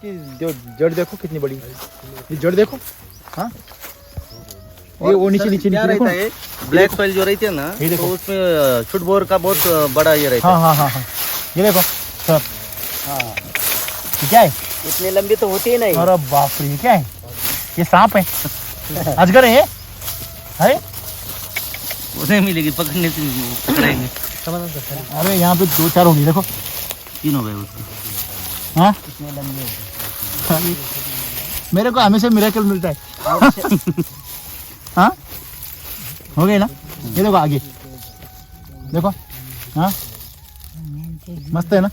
इसकी जड़ देखो कितनी बड़ी है, ये जड़ देखो। हाँ ये वो नीचे नीचे क्या रहता है, ब्लैक सॉइल जो रहती है ना, तो उसमें छुट बोर का बहुत बड़ा ये रहता है। हाँ ये देखो सर। हाँ ये क्या है? इतने लंबी तो होती ही नहीं। अरे बाप रे, ये क्या है? ये सांप है, अजगर है? अरे उसे मिलेगी पकड़ने से, पकड़ेंगे। अरे यहाँ पे 2-4 होगी, देखो 3 हो गए उसके। हाँ मेरे को हमेशा मिरेकल मिलता है। हाँ हो गए ना, ये देखो आगे देखो। हाँ मस्त है ना।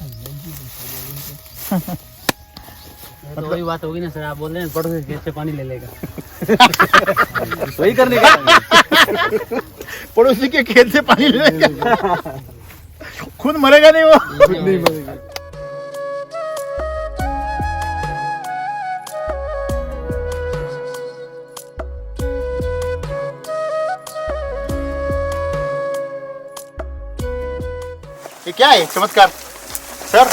तो वही बात होगी ना सर, आप बोल रहे हैं पड़ोसी खेत से पानी ले लेगा। वही करने का। पड़ोसी के खेत से पानी लेगा, खुद मरेगा नहीं वो। खुद नहीं मरेगा। ये क्या है चमत्कार सर?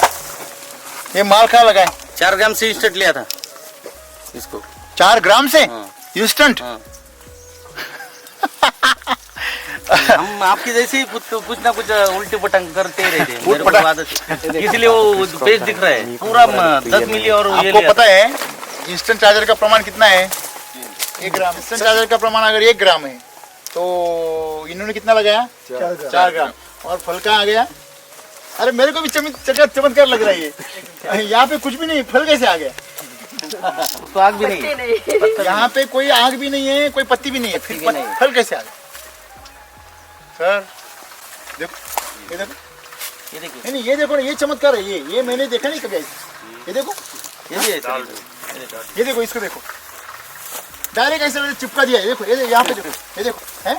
ये माल कहाँ लगा है? 4 ग्राम से इंस्टेंट लिया था इसको। 4 ग्राम से हाँ। इंस्टेंट? हाँ। हम आपकी जैसे ही कुछ ना कुछ उल्टी पटंग करते ही रहते हैं, मेरे को आदत है। इसलिए वो पेज दिख रहा है पूरा 10 मिली। और ये आपको पता है इंस्टेंट चार्जर का प्रमाण कितना है? 1 ग्राम। इंस्टेंट चार्जर का प्रमाण अगर 1 ग्राम है तो इन्होंने कितना लगाया? 4 ग्राम। और फल कहाँ आ गया? अरे मेरे को भी चमत्कार लग रहा है ये। यहाँ पे कुछ भी नहीं, फल कैसे आ गया? तो आग भी नहीं, यहाँ पे कोई आग भी नहीं है, कोई पत्ती भी नहीं है, फिर फल कैसे आ गया? सर देखो, ये देखो, ये देखिए, नहीं ये देखो ना, ये चमत्कार है। ये मैंने देखा नहीं कभी ऐसे। ये देखो, ये भी है। ये देखो, इसको देखो, डायरेक्ट ऐसे चिपका दिया है। देखो ये यहाँ पे देखो, ये देखो है,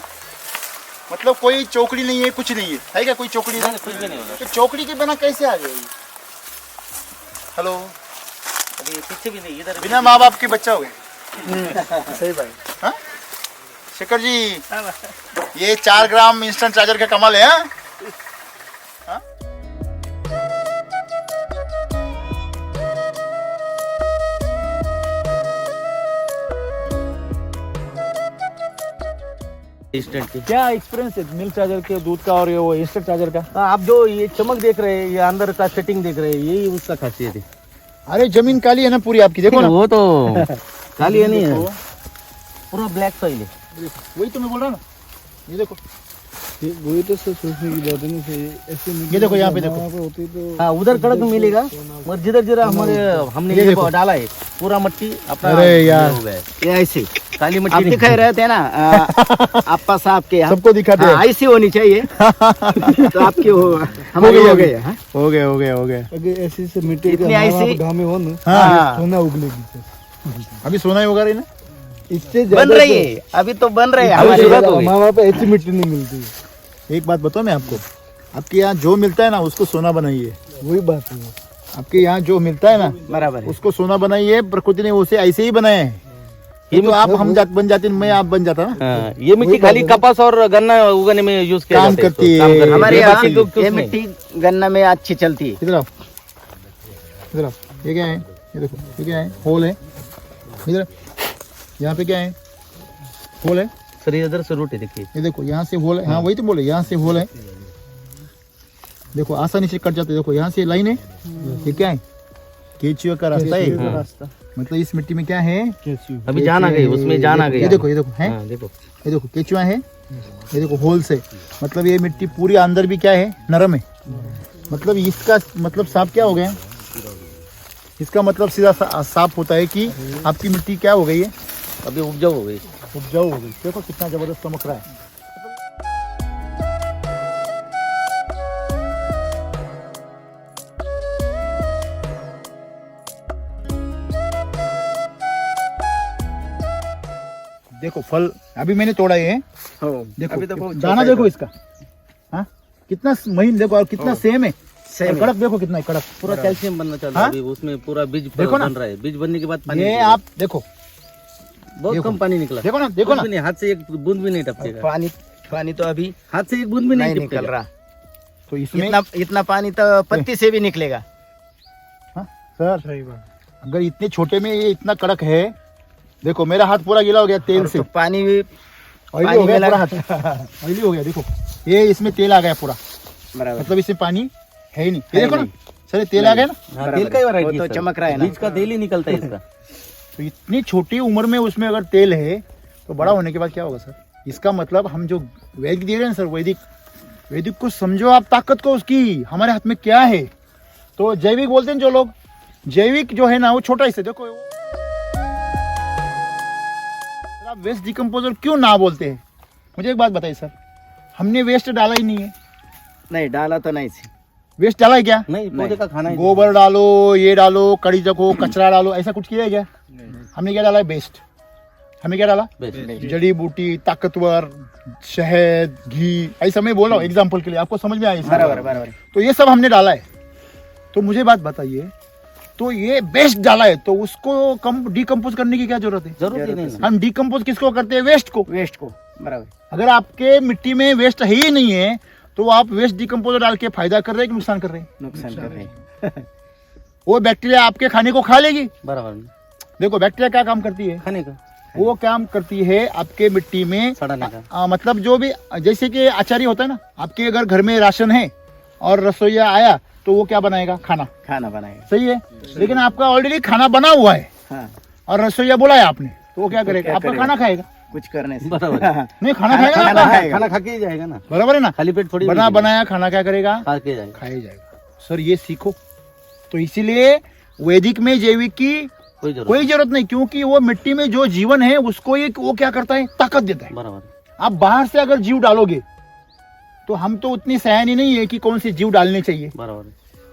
मतलब कोई चौकड़ी नहीं है, कुछ नहीं है क्या? कोई चौकड़ी नहीं, कुछ भी नहीं होगा। तो चौकड़ी के बिना कैसे आ गया ये? हेलो, अभी पीछे भी नहीं, इधर बिना माँ बाप के बच्चा हो गया। सही भाई। हाँ शेखर जी, ये 4 ग्राम इंस्टेंट चार्जर का कमाल है। हाँ इंस्टेंट की। क्या एक्सपीरियंस है मिल्क चार्जर के, दूध का और ये वो इंस्टेंट चार्जर का? आप जो ये चमक देख रहे हैं, ये अंदर का सेटिंग देख रहे हैं, यही उसका खासियत है। अरे जमीन काली है ना पूरी आपकी, देखो ना। वो तो काली है, नहीं है, पूरा ब्लैक सॉइल है। वही तो मैं बोल रहा हूँ ना, ये देखो, वही तो सोचने की बात है ना, ऐसे ये देखो यहाँ पे देखो। होती तो हाँ उधर कड़क मिलेगा, मगर जिधर जिधर हमने ये ये देखो। डाला है पूरा मट्टी अपना। अरे यार। हो गया है। ये ऐसे काली मट्टी आप नहीं। दिखा रहे थे ना आपा साहब के यहाँ, सबको दिखाते हैं। ऐसी होनी चाहिए तो आपकी हमारी हो गई। हाँ? हो गए। अगर ऐसे से मिट्टी इतनी के ऐसी- घामे हो ना, हाँ। सोना उगलेगी। अभी सोना ही होगा रही ना। इससे बन ज्यादा रही है, अभी तो बन रही है हमारे हमारी। शुरुआत हो गई। वहाँ पे ऐसी मिट्टी नहीं मिलती। एक बात बताओ मैं आपको, आपके यहाँ जो मिलता है ना उसको सोना बनाइए। वही बात है। आपके यहाँ जो मिलता है ना बराबर है। उसको सोना बनाइए। प्रकृति ने उसे ऐसे ही बनाया है। ये तो आप हम बन जाते, मैं आप बन जाता ना। हाँ, ये मिट्टी खाली कपास और गन्ना उगाने में यूज किया काम जाता है, करती है। काम करती है। हमारे ये यहाँ बाकी कुछ ये नहीं। मिट्टी गन्ना में अच्छी चलती है। इधर आओ, इधर आओ। ये क्या है? ये देखो, ये क्या है? होल है इधर। यहाँ पे क्या है? होल है। सर ये इधर से रूट है, देखिए। ये देखो यहाँ से होल है। हाँ वही तो बोले, यहाँ से होल है। देखो आसानी से कट जाते। देखो यहाँ से लाइन है। ये क्या है? केचुआ का रास्ता है। रास्ता मतलब इस मिट्टी में क्या है? अभी जान आ गई, उसमें जान आ गई। ये देखो, ये देखो है। हाँ, देखो ये देखो केचुआ है। ये देखो होल से, मतलब ये मिट्टी पूरी अंदर भी क्या है? नरम है। मतलब इसका मतलब साफ क्या हो गया? इसका मतलब सीधा साफ होता है कि आपकी मिट्टी क्या हो गई है? अभी उपजाऊ हो गई। उपजाऊ हो गई। देखो कितना जबरदस्त चमक रहा है। देखो फल अभी मैंने तोड़ा है। देखो अभी तो बहुत दाना देखो इसका। हाँ कितना महीन देखो, और कितना सेम है। सेम और है। कड़क देखो कितना है कड़क। पूरा कैल्शियम बनना चल रहा है। हाँ? अभी उसमें पूरा बीज देखो ना। बन रहा है। बीज बनने के बाद पानी ये निकलेगा। आप देखो, बहुत देखो। कम पानी निकला। देखो ना, देखो कुछ ना। भी नहीं, हाथ से एक बूंद भी नहीं टपकेगा। पानी तो अभी हाथ से एक बूंद भी नहीं नहीं निकल टपकेगा। रहा। तो इसमें इतना पानी तो पत्ती से भी निकलेगा। हाँ, सर सही बात। अगर इतने छोटे में ये इतना कड़क है, देखो मेरा हाथ पूरा गीला हो गया तेल से, तो पानी भी ऑयली हो गया पूरा हाथ, ऑयली हो गया। देखो ये इसमें तेल आ गया पूरा, बराबर। मतलब इसमें पानी है ही नहीं। ये है देखो ना नहीं। सर, ये तेल आ गया ना, हाँ, तेल का ही वो वैरायटी तो चमक रहा है ना। बीज का तेल ही निकलता है इसका। तो इतनी छोटी उम्र में उसमें अगर तेल है तो बड़ा होने के बाद क्या होगा सर? इसका मतलब हम जो वैदिक दे रहे हैं सर, वैदिक को समझो आप, ताकत को उसकी, हमारे हाथ में क्या है। तो जैविक बोलते हैं जो लोग, जैविक जो है ना वो छोटा हिस्सा। देखो आप वेस्ट डिकम्पोजर क्यों ना बोलते हैं? मुझे एक बात बताइए सर, हमने वेस्ट डाला ही नहीं है। नहीं डाला तो नहीं थी। वेस्ट डाला है क्या? नहीं, पौधे का खाना ही गोबर डालो, ये डालो, कड़ी रखो, कचरा डालो, ऐसा कुछ किया है क्या? हमने क्या डाला है? बेस्ट। हमने क्या डाला? बेस्ट। जड़ी बूटी, ताकतवर, शहद, घी, ऐसा मैं बोल रहा हूँ एग्जाम्पल के लिए, आपको समझ में आए? बराबर बराबर। तो ये सब हमने डाला है। तो मुझे बात बताइए, तो ये बेस्ट डाला है तो उसको कम डिकम्पोज करने की क्या जरूरत है? जरूरत ही नहीं है। हम डिकम्पोज किसको करते हैं? वेस्ट को। वेस्ट को, बराबर। अगर आपके मिट्टी में वेस्ट है ही नहीं है तो आप वेस्ट डिकम्पोजर डाल के फायदा कर रहे हैं कि नुकसान कर रहे हैं? नुकसान कर रहे हैं। वो बैक्टीरिया आपके खाने को खा लेगी। बराबर। देखो बैक्टीरिया क्या काम करती है? खाने का, वो काम करती है आपके मिट्टी में सड़ाने का। मतलब जो भी, जैसे कि आचारी होता है ना, आपके अगर घर में राशन है और रसोईया आया तो वो क्या बनाएगा? खाना। खाना बनाएगा। सही है, लेकिन आपका ऑलरेडी खाना बना हुआ है हाँ, और रसोईया बुलाया आपने, तो वो क्या करेगा? क्या आपका करेगा? खाना खाएगा। कुछ करने से। बराबर। नहीं, खाना खाएगा ना खाना आपका। खाएगा। खाना खा के ही जाएगा ना, बराबर है ना? खाली पेट थोड़ी बना बनाया खाना क्या करेगा? खा के जाएगा। खाया जाएगा। सर ये सीखो। तो इसीलिए वैदिक में जैविक की कोई जरूरत नहीं, क्योंकि वो मिट्टी में जो जीवन है उसको एक वो क्या करता है? ताकत देता है। बराबर। आप बाहर से अगर जीव डालोगे तो हम तो उतनी सयानी नहीं है कि कौन सी जीव डालनी चाहिए, बराबर।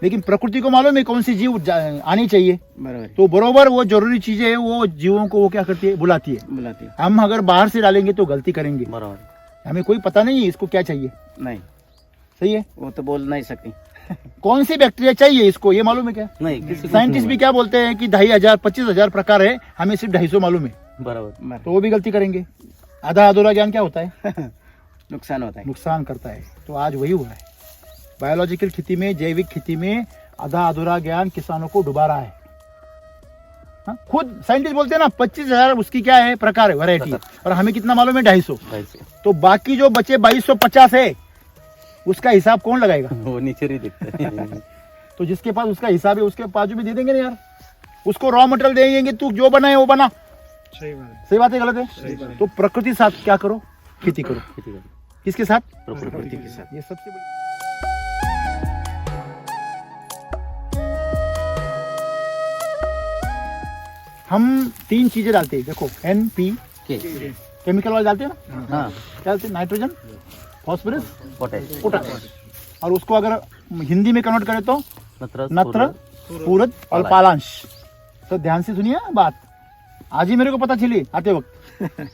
लेकिन प्रकृति को मालूम है कौन सी जीव आनी चाहिए। बराबर। तो बरोबर वो जरूरी चीजें है, वो जीवों को वो क्या करती है? बुलाती है। बुलाती है। हम अगर बाहर से डालेंगे तो गलती करेंगे, बराबर। हमें कोई पता नहीं है इसको क्या चाहिए। नहीं, सही है, वो तो बोल नहीं सकती। कौन सी बैक्टीरिया चाहिए इसको ये मालूम है क्या? नहीं, किसी को साइंटिस्ट भी क्या बोलते हैं कि 2500 25,000 प्रकार है, हमें सिर्फ 250 मालूम है, बराबर। तो वो भी गलती करेंगे। आधा अधूरा ज्ञान क्या होता है? नुकसान होता है। नुकसान करता है। तो आज वही हो रहा है बायोलॉजिकल खेती में, जैविक खेती में आधा अधूरा ज्ञान किसानों को डुबा रहा है। हाँ? खुद साइंटिस्ट बोलते हैं ना 25,000 उसकी क्या है? प्रकार है, वैरायटी, और हमें कितना मालूम है? 250। तो बाकी जो बचे 2250 है उसका हिसाब कौन लगाएगा? वो नीचे ही दिखते हैं। तो जिसके पास उसका हिसाब है उसके बाजू भी दे देंगे ना यार, उसको रॉ मटेरियल देंगे, तू जो बना है वो बना। सही बात है, गलत है? तो प्रकृति साथ क्या करो? खेती करो। खेती करो। किसके साथ? प्रकृति के साथ। ये सबसे बड़ी। हम 3 चीजें डालते हैं, देखो NP, केमिकल वाले डालते हैं ना, हाँ, क्या डालते हैं? Nitrogen, phosphorus, potash, potash. और उसको अगर हिंदी में कन्वर्ट करें तो नत्र, स्फूर्त, पूरद और पालांश। तो ध्यान से सुनिए बात, आज ही मेरे को पता चली आते वक्त।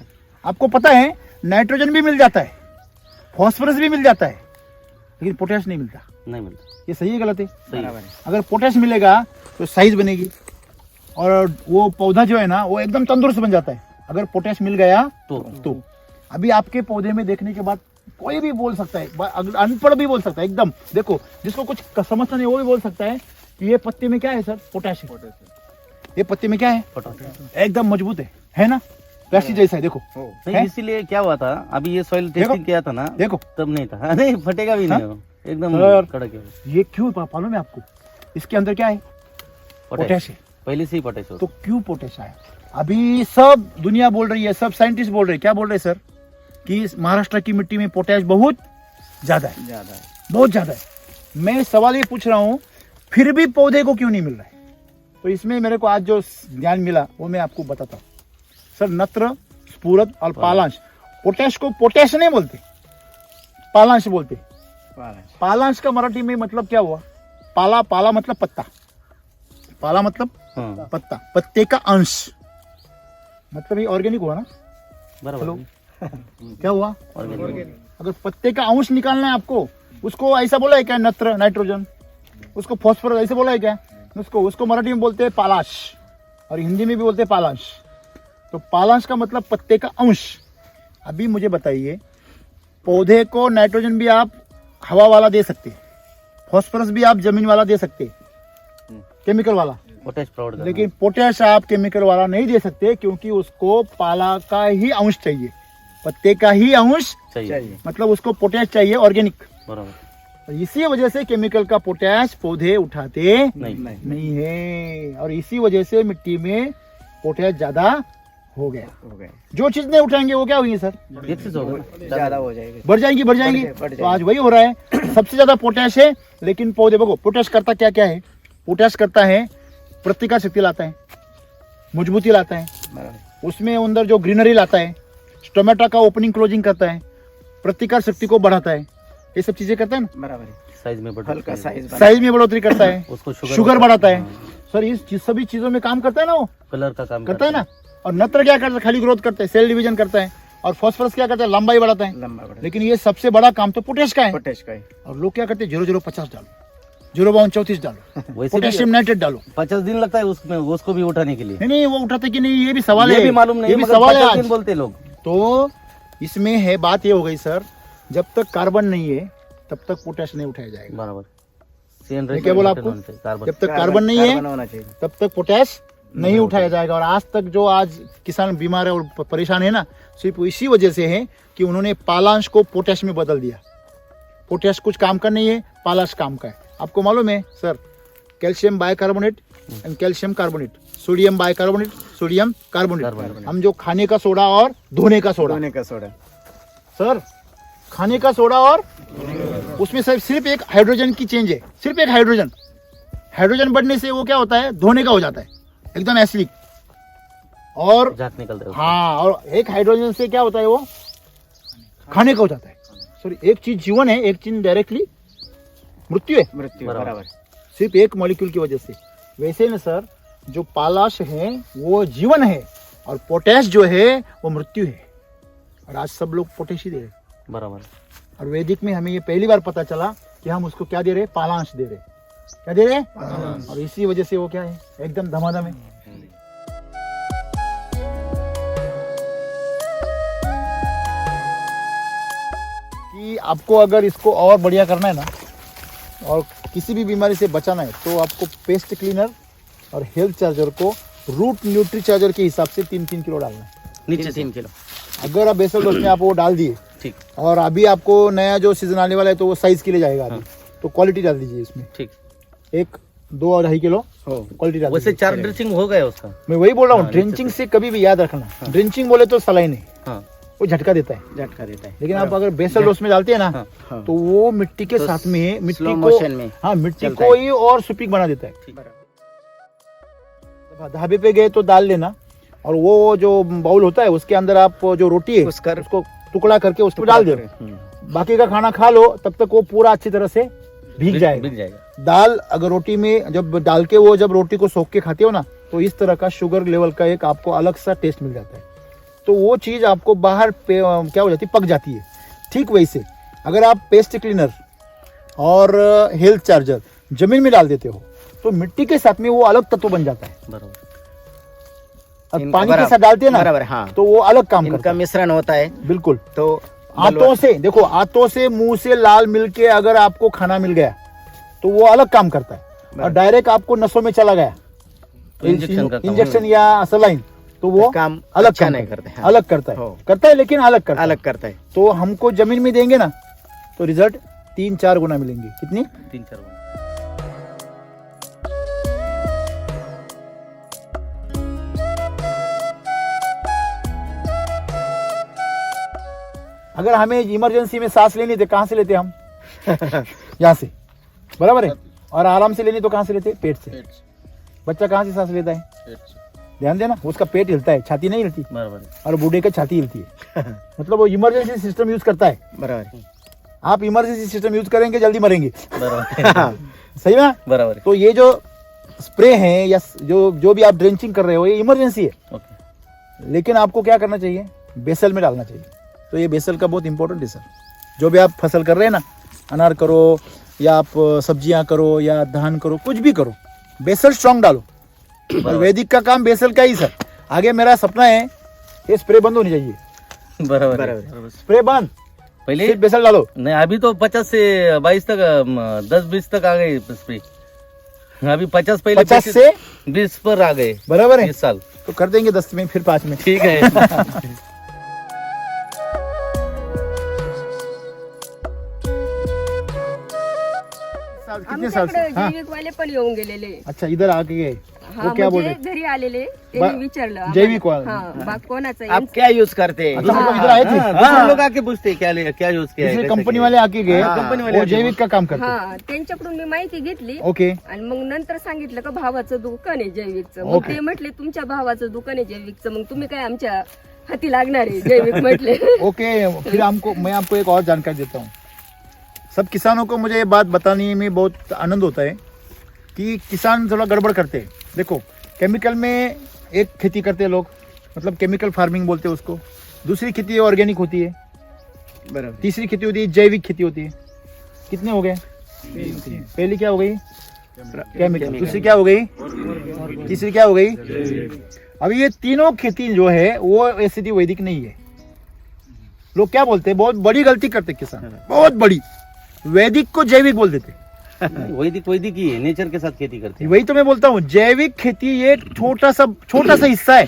आपको पता है नाइट्रोजन भी मिल जाता है, फास्फोरस भी मिल जाता है, लेकिन पोटैश नहीं मिलता। नहीं मिलता। ये सही है गलत है? सही है। अगर पोटैश मिलेगा तो साइज बनेगी और वो पौधा जो है ना वो एकदम तंदुरुस्त बन जाता है, अगर पोटैश मिल गया तो। अभी आपके पौधे में देखने के बाद कोई भी बोल सकता है, अनपढ़ भी बोल सकता है एकदम, देखो जिसको कुछ समझता नहीं वो भी बोल सकता है कि ये पत्ते में क्या है सर? पोटैश है। ये पत्ते में क्या है? एकदम मजबूत है ना? प्लास्टिक जैसा है, देखो। नहीं, इसीलिए क्या हुआ था, अभी ये सॉइल टेस्टिंग किया था ना, देखो तब नहीं था। नहीं, फटेगा भी नहीं, वो एकदम सर, कड़क है। ये क्यों मालूम है आपको? इसके अंदर क्या है? पोटैश है। पहले से ही पोटैश तो क्यों पोटैश आया? अभी सब दुनिया बोल रही है, सब साइंटिस्ट बोल रहे हैं, क्या बोल रहे हैं सर? कि महाराष्ट्र की मिट्टी में पोटैश बहुत ज्यादा है, बहुत ज्यादा है। मैं सवाल ये पूछ रहा हूँ, फिर भी पौधे को क्यों नहीं मिल रहा है? तो इसमें मेरे को आज जो ज्ञान मिला वो मैं आपको बताता हूँ सर। नत्र, स्फूर्त और पालांश। पोटैश को पोटैश नहीं बोलते, पालांश बोलते। पालांश का मराठी में मतलब क्या हुआ? पाला, पाला मतलब पत्ता, पाला मतलब पत्ता, पत्ते का अंश, मतलब ये ऑर्गेनिक हुआ ना? बराबर। क्या हुआ? अगर पत्ते का अंश निकालना है आपको, उसको ऐसा बोला है क्या? नत्र, नाइट्रोजन, उसको फॉस्फोरस ऐसे बोला है क्या? उसको मराठी में बोलते हैं पालाश और हिंदी में भी बोलते हैं पालांश। तो पालांश का मतलब पत्ते का अंश। अभी मुझे बताइए, पौधे को नाइट्रोजन भी आप हवा वाला दे सकते, फॉस्फोरस भी आप जमीन वाला दे सकते, केमिकल वाला, पोटैश प्रोवाइड करना लेकिन पोटैश आप केमिकल वाला नहीं दे सकते, क्योंकि उसको पाला का ही अंश चाहिए, पत्ते का ही अंश चाहिए मतलब उसको पोटैश चाहिए ऑर्गेनिक। बराबर। इसी वजह से केमिकल का पोटैश पौधे उठाते नहीं नहीं है, और इसी वजह से मिट्टी में पोटैश ज्यादा हो गया। जो चीज नहीं उठाएंगे वो क्या होगी सर? एक चीज होगा ज्यादा हो जाएगी, बढ़ जाएंगी बढ़ तो जाएगी। आज वही हो रहा है। सबसे ज्यादा पोटैश है, लेकिन पौधे देखो पोटैश करता क्या क्या है? पोटैश करता है प्रतिकार शक्ति लाता है, मजबूती लाता है, उसमें अंदर जो ग्रीनरी लाता है, टोमेटो का ओपनिंग क्लोजिंग करता है, प्रतिकार शक्ति को बढ़ाता है, ये सब चीजें करता है ना। बराबर, साइज में हल्का साइज में बढ़ोतरी करता है, उसको शुगर बढ़ाता है। सर इस सभी चीजों में काम करता है ना, वो कलर का काम करता है ना। और नत्र क्या करता है? खाली ग्रोथ करता है, सेल डिवीजन करता है। और फास्फोरस क्या करता है? लंबाई बढ़ाता है। लंबा बड़ा लेकिन ये सबसे बड़ा काम तो पोटैश का है। पोटैश का है। और लोग क्या करते हैं? 0050 डालो, 05234 डालो, वैसे पोटेशियम नाइट्रेट डालो। 50 दिन लगता है उसमें उसको भी उठाने के लिए। नहीं वो उठाते कि नहीं, ये भी सवाल ये है। भी मालूम नहीं, ये भी मगर सवाल है 50 आज। दिन बोलते लोग। तो इसमें है बात ये हो गई सर, जब तक कार्बन नहीं है तब तक पोटैश नहीं उठाया जाएगा। बराबर। मैं क्या बोला आपको? जब तक कार्बन नहीं है होना चाहिए। तब तक पोटैश नहीं उठाया जाएगा। और आज तक जो आज किसान बीमार है और परेशान है ना, सिर्फ इसी वजह से है कि उन्होंने पालांश को पोटैश में बदल दिया। पोटैश कुछ काम का नहीं है, पालाश काम का है। आपको मालूम है sir, calcium bicarbonate and calcium carbonate, sodium bicarbonate, sodium carbonate. हम जो खाने का सोडा और धोने का सोडा, धोने का सोडा सर खाने का सोडा और उसमें सिर्फ एक हाइड्रोजन की चेंज है, सिर्फ एक हाइड्रोजन बढ़ने से वो क्या होता है? धोने का हो जाता है, एकदम एसिडिक। और जात निकलता है। हाँ, और एक हाइड्रोजन से क्या होता है? वो खाने का हो जाता है। सॉरी, एक चीज जीवन है, एक चीज डायरेक्टली मृत्यु है, मृत्यु। बराबर, सिर्फ एक मॉलिक्यूल की वजह से। वैसे ना सर, जो पालाश है वो जीवन है और पोटैश जो है वो मृत्यु है। और आज सब लोग पोटैश ही दे रहे। बराबर। और वैदिक में हमें ये पहली बार पता चला कि हम उसको क्या दे रहे? पालांश दे रहे। क्या दे रहे? और इसी वजह से वो क्या है? एकदम धमाधम है। कि आपको अगर इसको और बढ़िया करना है ना, और किसी भी बीमारी से बचाना है, तो आपको पेस्ट क्लीनर और हेल्थ चार्जर को रूट न्यूट्री चार्जर के हिसाब से 3-3 किलो डालना है। नीचे 3 किलो। अगर आप बेसल डोज में आप वो डाल दिए, ठीक। और अभी आपको नया जो सीजन आने वाला है तो वो साइज के लिए जाएगा अभी, तो क्वालिटी डाल दीजिए इसमें। ठीक। 1, 2 और 2.5 किलो क्वालिटी डाल वैसे दीजिए। 4 ड्रिचिंग हो गया उसका। मैं वही बोल रहा हूँ, हाँ, ड्रिंचिंग से कभी भी याद रखना। ड्रिंचिंग बोले तो सलाइन है, हाँ। वो झटका देता है। झटका देता है। लेकिन आप अगर बेसल डोज में डालते हैं ना, हाँ। तो वो मिट्टी के साथ में मिट्टी स्लो को, मोशन में हाँ, मिट्टी चलता को ही और सुपीक बना देता है। ढाबे पे गए तो डाल लेना, और वो जो बाउल होता है उसके अंदर आप जो रोटी है उसको टुकड़ा करके उसको डाल दो। बाकी का खाना खा लो, तब तक वो पूरा अच्छी तरह से भीग जाएगा। दाल अगर रोटी में जब डाल के वो जब रोटी को सोख के खाते हो ना, तो इस तरह का शुगर लेवल का एक आपको अलग सा टेस्ट मिल जाता है। तो वो चीज आपको बाहर क्या हो जाती है? पक जाती है। ठीक वैसे अगर आप पेस्ट क्लीनर और हेल्थ चार्जर जमीन में डाल देते हो, तो मिट्टी के साथ में वो अलग तत्व बन जाता है। बराबर। और पानी के साथ डालते हैं ना, बराबर, हाँ। तो वो अलग काम करता इनका है। मिश्रण होता है। बिल्कुल। तो आंतों से देखो, आंतों से मुंह से लाल मिलके अगर आपको खाना मिल गया तो वो अलग काम करता है। और डायरेक्ट आपको नसों में चला गया तो इंजेक्शन या सलाइन, तो वो काम अलग अच्छा काम नहीं करता करते। है। अलग करता है, करता है, लेकिन अलग करता है। अलग करता है। तो हमको जमीन में देंगे ना, तो रिजल्ट 3-4 गुना मिलेंगे। कितनी? 3-4 गुना। अगर हमें इमरजेंसी में सांस लेनी तो कहाँ से लेते हम? यहाँ से, बराबर है। और आराम से लेनी तो कहाँ से लेते? पेट से। बच्चा कहाँ से सांस लेता है? ध्यान देना, उसका पेट हिलता है, छाती नहीं हिलती। बराबर। और बूढ़े का छाती हिलती है। मतलब वो इमरजेंसी सिस्टम यूज करता है। बराबर। आप इमरजेंसी सिस्टम यूज करेंगे, जल्दी मरेंगे। बराबर। सही ना? बराबर। तो ये जो स्प्रे है या जो भी आप ड्रेंचिंग कर रहे हो, ये इमरजेंसी है। ओके। लेकिन आपको क्या करना चाहिए? बेसल में डालना चाहिए। तो ये बेसल का बहुत इंपॉर्टेंट है सर। जो भी आप फसल कर रहे हैं ना, अनार करो या आप सब्जियां करो या धान करो, कुछ भी करो, बेसल स्ट्रांग डालो। और वैदिक का काम बेसल का ही सर। आगे मेरा सपना है ये स्प्रे बंद होनी चाहिए। बराबर। स्प्रे बंद, पहले सिर्फ बेसल डालो। नहीं, अभी तो 50 से 22 तक 10-20 तक आ गए स्प्रे। अभी 50 पहले 50 से 20 पर आ गए। बराबर है, 20 साल। तो कर देंगे 10 में फिर 5 में। ठीक है। कितने साल से? आमच्याकडे हाँ, जैविक वाले पण येऊन गेलेले. अच्छा इधर आके गए, हा वो क्या बोल म्हणजे रहे? घरी आलेले बा- त्यांनी विचारलं जैविक आम्हाला. वाला? हा बाग कोणाचं आहे? आप क्या यूज करते हैं अच्छा मतलब इधर आए थे, हाँ, दूसरे लोग आके पूछते हैं क्या यूज किया है, दूसरे कैसे कंपनी किया वाले आके गए, हाँ, कंपनी वाले वो आके जैविक का काम करते। हा त्यांच्याकडून मी माहिती घेतली ओके, आणि मग नंतर सांगितलं का भावाचं दुकान आहे जैविकचं. मग ओके. ते म्हटले तुमच्या भावाचं दुकान आहे जैविकचं, मग तुम्ही काय आमच्या हाती लागणार आहे जैविक म्हटले. ओके। फिर मैं आपको एक और जानकारी देता हूँ। सब किसानों को मुझे ये बात बताने में बहुत आनंद होता है कि किसान थोड़ा गड़बड़ करते हैं। देखो, केमिकल में एक खेती करते हैं लोग, मतलब केमिकल फार्मिंग बोलते हैं उसको। दूसरी खेती ऑर्गेनिक होती है, बराबर तीसरी खेती होती है जैविक खेती होती है। कितने हो गए? पहली क्या हो गई? केमिकल। दूसरी क्या हो गई? तीसरी क्या हो गई? अभी ये तीनों खेती जो है वो ऐसी वैदिक नहीं है। लोग क्या बोलते हैं, बहुत बड़ी गलती करते किसान, बहुत बड़ी, वैदिक को जैविक बोल देते। वैदिक ही है, नेचर के साथ खेती करते हैं। वही तो मैं बोलता हूँ, जैविक खेती ये छोटा सा हिस्सा है,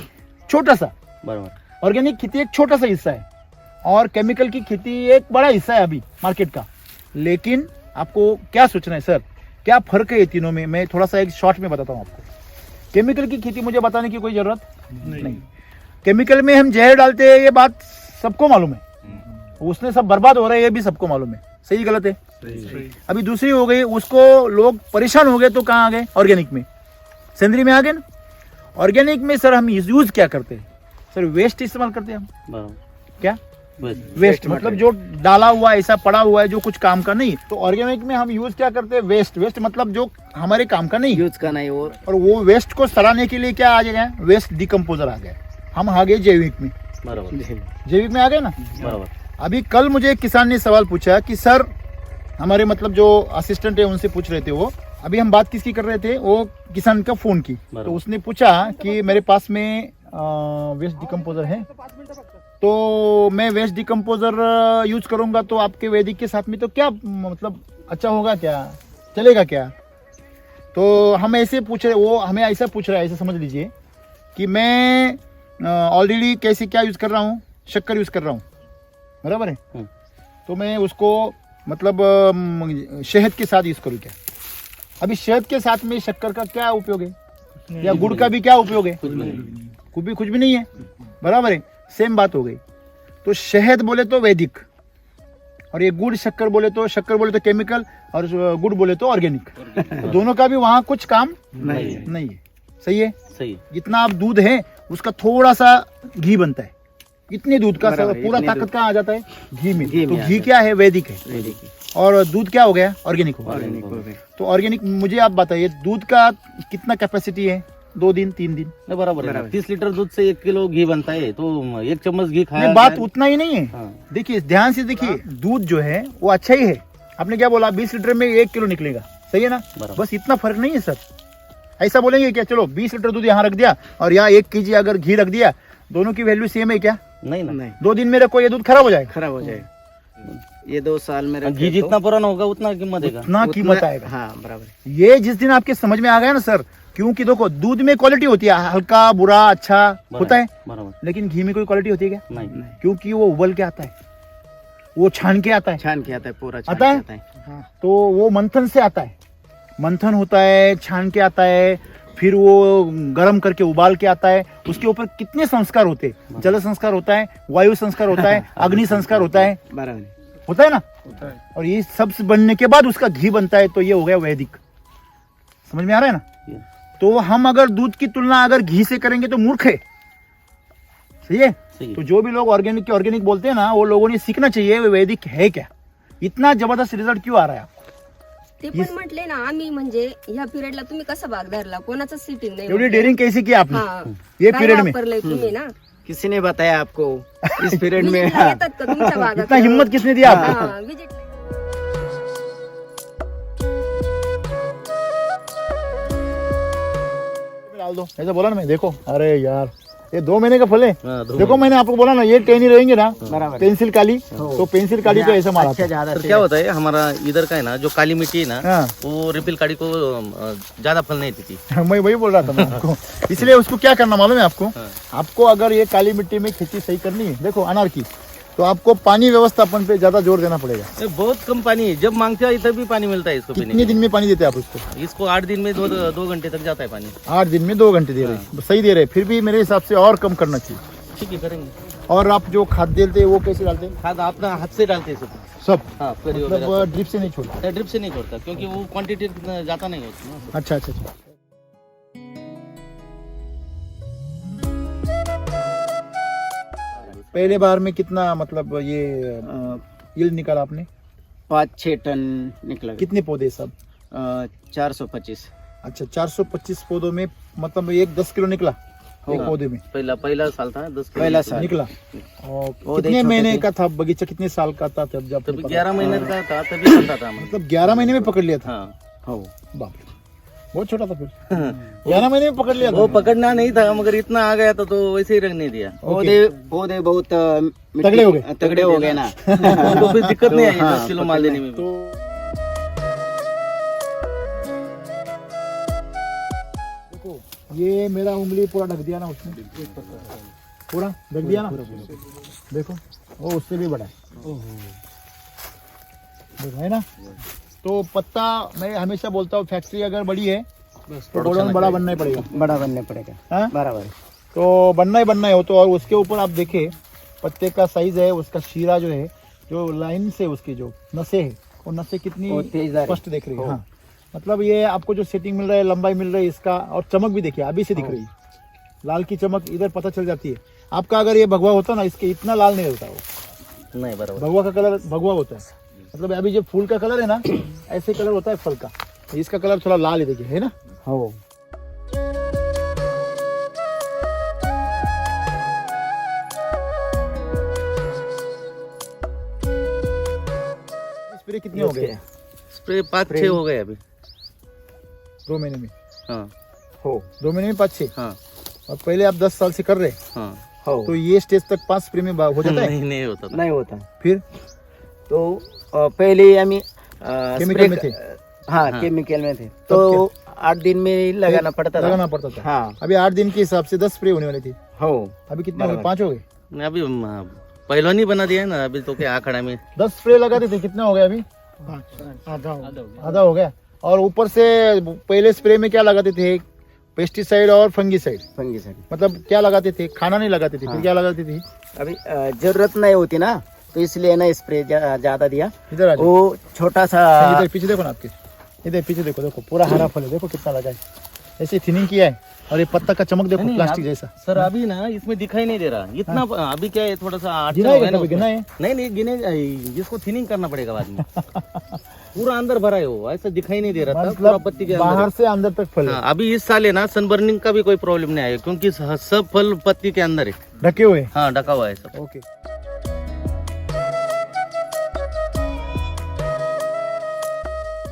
छोटा सा। बराबर। ऑर्गेनिक खेती एक छोटा सा हिस्सा है और केमिकल की खेती एक बड़ा हिस्सा है अभी मार्केट का। लेकिन आपको क्या सोचना है सर, क्या फर्क है ये तीनों में? मैं थोड़ा सा एक शॉर्ट में बताता हूँ आपको। केमिकल की खेती मुझे बताने की कोई जरूरत नहीं। केमिकल में हम जहर डालते हैं, ये बात सबको मालूम है, उसने सब बर्बाद हो रहा है, ये भी सबको मालूम है। सही गलत है? अभी दूसरी हो गई, उसको लोग परेशान हो गए तो कहाँ आ गए? ऑर्गेनिक में, सेंद्रीय में आ गए ना। ऑर्गेनिक में सर हम यूज क्या करते हैं सर? वेस्ट इस्तेमाल करते हैं हम। बराबर। क्या बस। वेस्ट मतलब जो डाला हुआ ऐसा पड़ा हुआ है जो कुछ काम का नहीं। तो ऑर्गेनिक में हम यूज क्या करते हैं? वेस्ट मतलब जो हमारे काम का नहीं। यूज का नहीं और और वो वेस्ट को सड़ाने के लिए क्या आ गया? वेस्ट डिकम्पोजर आ गया। हम आ गए जैविक में, बराबर। जैविक में आ गए ना। बराबर। अभी कल मुझे एक किसान ने सवाल पूछा कि सर, हमारे मतलब जो असिस्टेंट है उनसे पूछ रहे थे वो, अभी हम बात किसकी कर रहे थे, वो किसान का फोन की। तो उसने पूछा कि मेरे पास में वेस्ट डिकम्पोजर है, तो मैं वेस्ट डिकम्पोजर यूज करूंगा तो आपके वैदिक के साथ में तो क्या मतलब अच्छा होगा, क्या चलेगा क्या? तो हम ऐसे पूछ रहे, वो हमें ऐसा पूछ रहा है, ऐसा समझ लीजिए कि मैं ऑलरेडी कैसे क्या यूज कर रहा हूँ, शक्कर यूज कर रहा हूँ, बराबर है। तो मैं उसको मतलब शहद के साथ यूज करूँ क्या? अभी शहद के साथ में शक्कर का क्या उपयोग है, या गुड़ का भी क्या उपयोग है? कुछ भी नहीं है, बराबर है। सेम बात हो गई। तो शहद बोले तो वैदिक, और ये गुड़ शक्कर बोले तो केमिकल, और गुड़ बोले तो ऑर्गेनिक। दोनों का भी वहाँ कुछ काम नहीं है। सही है? सही। जितना आप दूध है उसका थोड़ा सा घी बनता है, इतने दूध का पूरा ताकत कहाँ आ जाता है? घी में। तो घी क्या है? वैदिक है। और दूध क्या हो गया? ऑर्गेनिक हो गया। तो ऑर्गेनिक मुझे आप बताइए, दूध का कितना कैपेसिटी है? 2 दिन 3 दिन? नहीं, बराबर है। 30 लीटर दूध से 1 किलो घी बनता है, तो 1 चम्मच घी खाया। नहीं, बात उतना ही नहीं है। हाँ। देखिए ध्यान से देखिए, दूध जो है वो अच्छा ही है। आपने क्या बोला? 20 लीटर में 1 किलो निकलेगा, सही है ना? बस इतना फर्क नहीं है सर। ऐसा बोलेंगे क्या, चलो 20 लीटर दूध यहाँ रख दिया और यहाँ 1 kg अगर घी रख दिया, दोनों की वैल्यू सेम है क्या? नहीं ना। 2 दिन में रखो, ये दूध खराब हो जाएगा। खराब हो जाएगा। ये 2 साल में रखे घी तो जितना पुराना होगा उतना कीमत देगा। उतना कीमत आएगा। हाँ बराबर। ये जिस दिन आपके समझ में आ गया ना सर, क्योंकि देखो दूध में क्वालिटी होती है, हल्का बुरा अच्छा होता है, बराबर। लेकिन घी में कोई क्वालिटी होती है क्या? नहीं। क्योंकि वो उबल के आता है, वो छान के आता है, छान के आता है, पूरा छान आता है? के आता है। हाँ। तो वो मंथन से आता है, मंथन होता है, छान के आता है, फिर वो गरम करके उबाल के आता है। उसके ऊपर कितने संस्कार होते हैं? जल संस्कार होता है, वायु संस्कार होता है, अग्नि संस्कार होता है, बराबर होता है ना? और ये सब बनने के बाद उसका घी बनता है, तो ये हो गया वैदिक। समझ में आ रहा है ना? तो हम अगर दूध की तुलना अगर घी से करेंगे तो मूर्ख है। सही है? तो जो भी लोग ऑर्गेनिक बोलते हैं ना, वो लोगों ने सीखना चाहिए वैदिक है क्या, इतना जबरदस्त रिझल्ट क्यों आ रहा है आपको? ते पण म्हटले ना आम्ही, म्हणजे ह्या पिरियडला तुम्ही कसा भाग धरला, कोणाचं सिटिंग नाही एवढी डेअरिंग कैसी की आपने हा. ये काय पीरियड में? वापरलंय तुम्ही ना? किसी ने बताया आपको इस पीरियड में? विजिटला येतात का तुमच्या भागात? इतना हिम्मत किसने दिया आपको? हा, विजिट डाल दो, ऐसा बोला ना मैं। देखो, अरे यार ये 2 महीने का फल है। हाँ, 2 देखो मैंने आपको बोला ना ये टेनी रहेंगे ना बराबर। पेंसिल काली, तो पेंसिल काली पे ऐसा मारा अच्छा ज्यादा सर क्या होता है हमारा इधर का है ना जो काली मिट्टी है ना हाँ वो रिपिल काड़ी को ज्यादा फल नहीं देती। मैं वही बोल रहा था मैं आपको। इसलिए उसको क्या करना मालूम है आपको, आपको अगर ये काली मिट्टी में खेती सही करनी है, देखो अनार की, तो आपको पानी व्यवस्थापन पे ज्यादा जोर देना पड़ेगा। ये बहुत कम पानी है, जब मांगते हैं तभी पानी मिलता है इसको पीने कितने दिन में पानी देते हैं आप उसको? के। इसको 8 दिन में 2 घंटे तक जाता है पानी। 8 दिन में 2 घंटे दे रहे हैं, सही दे रहे हैं। फिर भी मेरे हिसाब से और कम करना चाहिए। ठीक है करेंगे। और आप जो खाद देते हैं वो कैसे डालते हैं? खाद अपना हाथ से डालते हैं सब। सब हाँ मतलब ड्रिप से नहीं छोड़ता? ड्रिप से नहीं छोड़ता क्योंकि वो क्वांटिटी ज्यादा नहीं होती ना। अच्छा अच्छा अच्छा। पहले बार में कितना मतलब ये यील्ड निकाला आपने? 5-6 टन निकला। कितने पौधे सब? 425। अच्छा 425 पौधों में मतलब एक 10 किलो निकला एक पौधे में? पहला साल था 10 पहला साल निकला। और पौधे कितने छोटे महीने थे। का था बगीचा, कितने साल का था तब जब तभी 11 महीने का था तभी बनता था हमारा। मतलब 11 महीने में पकड़ लिया था? हाँ हो बाप रे, बहुत छोटा था फिर। 11 महीने में पकड़ लिया था? वो पकड़ना नहीं था मगर इतना आ गया तो वैसे ही रखने दिया। पौधे बहुत तगड़े हो गए? तगड़े हो गए ना। उनको फिर दिक्कत नहीं आई हाँ, 10 किलो माल देने में। तो देखो ये मेरा उंगली पूरा ढक दिया ना उसने, पूरा ढक दिया ना। देखो वो उससे भी बड़ा है, देखो है ना। तो पत्ता मैं हमेशा बोलता हूँ फैक्ट्री अगर बड़ी है तो गोडाउन बड़ा बनना ही पड़ेगा। बड़ा बनने पड़ेगा। हाँ? बराबर। तो बनना ही हो तो। और उसके ऊपर आप देखें पत्ते का साइज है, उसका शीरा जो है, जो लाइन से उसकी जो नसें है वो नसें कितनी वो तेज आ रही। स्पष्ट दिख रही है। हाँ मतलब ये आपको जो सेटिंग मिल रहा है, लंबाई मिल रही है इसका, और चमक भी देखिए अभी से दिख रही है। लाल की चमक इधर पता चल जाती है। आपका अगर ये भगवा होता ना, इसके इतना लाल नहीं होता। वो नहीं बराबर। भगवा का कलर भगवा होता है, मतलब अभी जो फूल का कलर है ना ऐसे कलर होता है फल का। इसका कलर थोड़ा लाल है देखिए, है ना। हो स्प्रे कितने हो गए? स्प्रे 5-6 हो गए अभी। 2 महीने में? हाँ हो 2 महीने में 5-6? हाँ और पहले आप 10 साल से कर रहे हैं, हाँ। हो तो ये स्टेज तक 5 स्प्रे में हो जाता है? नहीं होता था। नहीं होता। फिर तो पहले हम केमिकल में थे? हाँ केमिकल में थे। तो 8 दिन में लगाना पड़ता था। लगाना पड़ता था। हाँ अभी 8 दिन के हिसाब से 10 स्प्रे होने वाली थी। हो अभी कितने हो गए? 5 हो गए? नहीं, अभी पहलवानी बना दिया है ना अभी तो क्या आखड़ा में। 10 स्प्रे लगाते थे, कितने हो गए अभी? आधा हो गया। और ऊपर से पहले स्प्रे में क्या लगाते थे? पेस्टिसाइड और फंगीसाइड। मतलब क्या लगाते थे? खाना नहीं लगाते थे। फिर क्या लगाते थे? अभी जरूरत नहीं होती ना, तो इसलिए ना स्प्रे ज्यादा दिया। इधर आ जाओ। वो छोटा सा इधर पीछे देखो ना आपके, इधर पीछे देखो, देखो पूरा हरा फल है, देखो कितना लगा है। ऐसे थिनिंग किया है। और ये पत्ता का चमक देखो, नहीं, प्लास्टिक जैसा। सर अभी ना इसमें दिखाई नहीं दे रहा इतना। अभी क्या है थोड़ा सा गिना है क्या? गिना है? नहीं गिने, इसको थिनिंग करना पड़ेगा बाद में। पूरा अंदर भरा है वो, ऐसा दिखाई नहीं दे रहा था। पूरा पत्ती के बाहर अंदर। से अंदर तक फल है। हाँ, अभी इस साल है ना सनबर्निंग का भी कोई प्रॉब्लम नहीं आया क्योंकि सब फल पत्ती के अंदर है। ढके हुए। हाँ ढका हुआ है सब। ओके।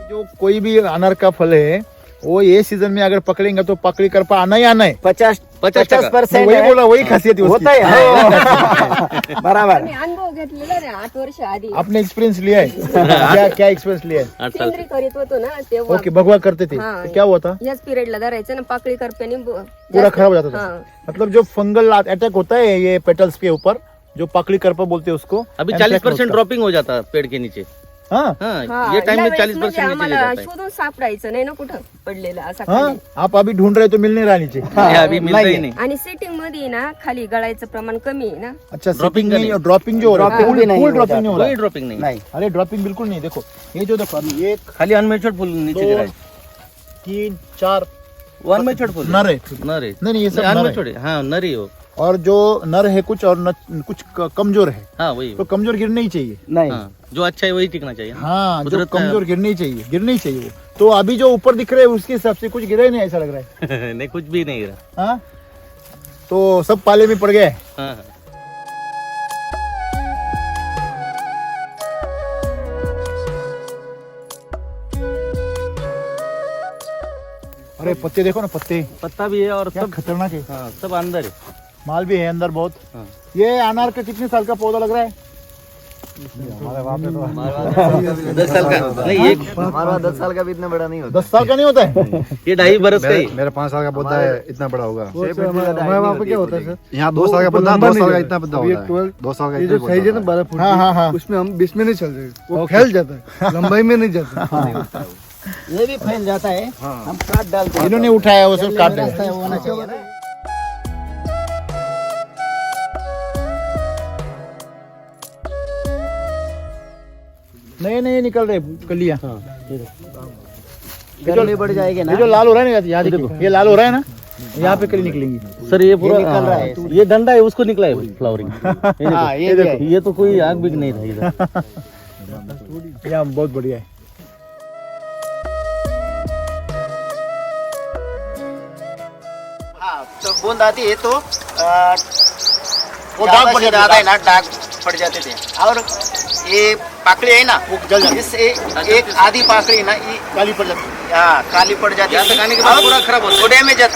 जो कोई भी अनार का फल है वो ये सीजन में अगर पकड़ेंगे तो पकड़ी कर पा आना ही आना है। 50% वही बोला, वही खासियत है उसकी। होता है। बराबर। मी अनुभव घेतलेला रे 8 वर्ष आधी. आपने एक्सपीरियंस लिया है? क्या क्या एक्सपीरियंस लिया है? 8 साल सेंद्रिय करीत होतो ना तेव्हा ओके, भगवा करते थे हाँ. तो क्या हुआ था? याच पिरियडला धरायचं ना पाकळी करप्याने पूरा खराब हो जाता था। हाँ. मतलब जो फंगल अटैक होता है ये पेटल्स के ऊपर, जो पकड़ी करपा बोलते हैं उसको, अभी impact 40% होता है। ड्रॉपिंग हो जाता पेड़ के नीचे। हाँ हाँ ये टाइम में 40% नीचे आम्हाला जाता है। शोधून सापडायचं नाही ना कुठं पडलेलं असा हाँ खाली. आप अभी ढूंढ रहे तो मिल नहीं रहा नीचे। ये अभी मिलता ही नहीं। आणि सेटिंग मध्ये ना खाली गळायचं प्रमाण कमी आहे ना. अच्छा Dropping नहीं, का नहीं। ड्रॉपिंग जो हो रहा है, Dropping भी नहीं फुल हो ड्रॉपिंग नहीं हो रहा कोई है। ड्रॉपिंग नहीं। नहीं अरे ड्रॉपिंग बिल्कुल नहीं। देखो ये जो देखो अभी ये खाली अनमेच्योर्ड फूल नीचे गिरा 2 है। 3 4 वो अनमेच्योर्ड फूल नर है। नर है। नहीं ये सब नर है। अनमेच्योर्ड है। हाँ नर ही हो। और जो नर है कुछ और कुछ कमजोर है, हाँ वही। तो कमजोर गिरने ही चाहिए। नहीं हाँ जो अच्छा है वही टिकना चाहिए। हाँ जो कुदरत का- कमजोर गिरने ही चाहिए, गिरने ही चाहिए वो। तो अभी जो ऊपर दिख रहे हैं उसके हिसाब से कुछ गिरा ही नहीं ऐसा लग रहा है। नहीं कुछ भी नहीं गिरा। हाँ तो सब पाले में पड़ गए। हाँ अरे पत्ते देखो ना, पत्ते पत्ता भी है और क्या सब। खतरनाक है। हाँ सब अंदर है। माल भी है अंदर बहुत। हाँ। ये अनार का कितने साल का पौधा लग रहा है? 10 साल का नहीं, एक हमारा 10 साल का भी इतना बड़ा नहीं होता। 10 साल का नहीं होता है? ये 2.5 बरस का ही। मेरा 5 साल का पौधा है, इतना बड़ा होगा। हमारे वहाँ पे क्या होता है सर, यहाँ 2 साल का पौधा, लंबा 2 नहीं साल का जाता। इतना पौधा अभी होता है। 12 2 साल का ये इतना जो साइज है ना 12 फुट हाँ, हाँ, हाँ। उसमें हम बीच में नहीं चलते, वो फैल जाता है, लंबाई में नहीं जाता। ये भी फैल जाता है, हम काट डालते हैं। इन्होंने उठाया वो सब काट रास्ता दिया। है, वो होना चाहिए ना। नए नए निकल रहे कलियां। गर्मी बढ़ जाएगी ना। ये जो लाल हो रहा है ना, यहाँ देखो, ये लाल हो रहा है ना, यहाँ पे कली निकलेंगी। सर ये पूरा निकल रहा है। ये डंडा है, उसको निकला है फ्लावरिंग। हाँ, ये भी है। ये तो कोई आग भी नहीं था इधर। यहाँ बहुत बढ़िया है। हाँ, तो बूंद आती है तो वो दाग पड़ ज्यादा जाता है ना, दाग पड़ जाते थे। और ये पाकड़ी है ना, वो जल जाती है। इससे एक आधी पाकड़ी ना ये काली पड़ जाती है। काली पड़ जाती यहाँ तक आने के बाद पूरा खराब होता है। डैमेज गिर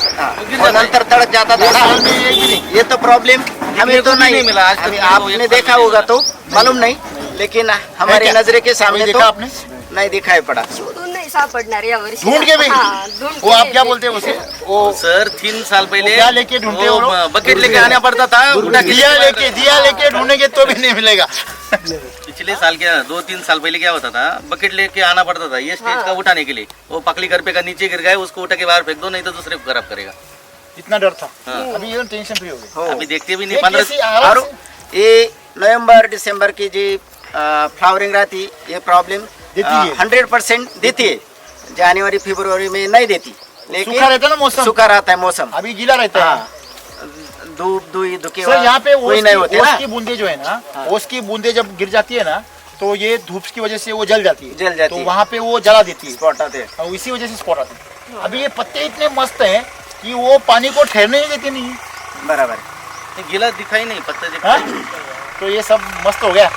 और जाता है। नंतर तड़क जाता था ना। साल में एक भी नहीं। ये तो प्रॉब्लम हमें तो को भी नहीं मिला आज तक। अभी तो आपने एक देखा साल होगा में तो मालूम नहीं, लेकिन हमारी क्या? नजरे के सामने कभी तो देखा आपने? नहीं दिखाई पड़ा। शोधून नाही सापडणार या वर्षी। ढूंढ के भी? हाँ, ढूंढ वो के आप क्या भी। बोलते हैं उसे? वो सर 3 साल पहले वो क्या लेके ढूंढते हो लोग? बकेट लेके आना पड़ता था। उठा के दिया लेके ढूंढेंगे तो भी नहीं मिलेगा। पिछले साल क्या 2-3 साल पहले क्या होता था, बकेट लेके आना पड़ता था ये स्टेज का उठाने के लिए। वो पकड़ी घर पे का नीचे गिर गए, उसको उठा के बाहर फेंक दो, नहीं तो दूसरे को खराब करेगा। इतना डर था। हाँ। अभी ये टेंशन फ्री हो गए। हो। अभी देखते भी नहीं। ये 15 कैसी आवाज और ये नवंबर दिसंबर की जो फ्लावरिंग रहती, ये प्रॉब्लम देती है। 100% देती है। जनवरी फरवरी में नहीं देती, लेकिन सूखा रहता है ना मौसम। सूखा रहता है मौसम। अभी गीला रहता है। हाँ, धूप दुखी सर यहाँ पे कोई नहीं होते ना, ओस की बूंदे जो है ना, ओस की बूंदे जब गिर जाती है ना, तो ये धूप की वजह से वो जल जाती है। जल जाती तो है। वहाँ पे वो जला देती है स्पॉट आते हैं। और इसी वजह से स्पॉट आते हैं। अभी ये पत्ते इतने मस्त हैं कि वो पानी को ठहरने नहीं देते नहीं। बराबर। ये गीला दिखाई नहीं, पत्ता हाँ? दिखाई नहीं। तो ये सब मस्त हो गया।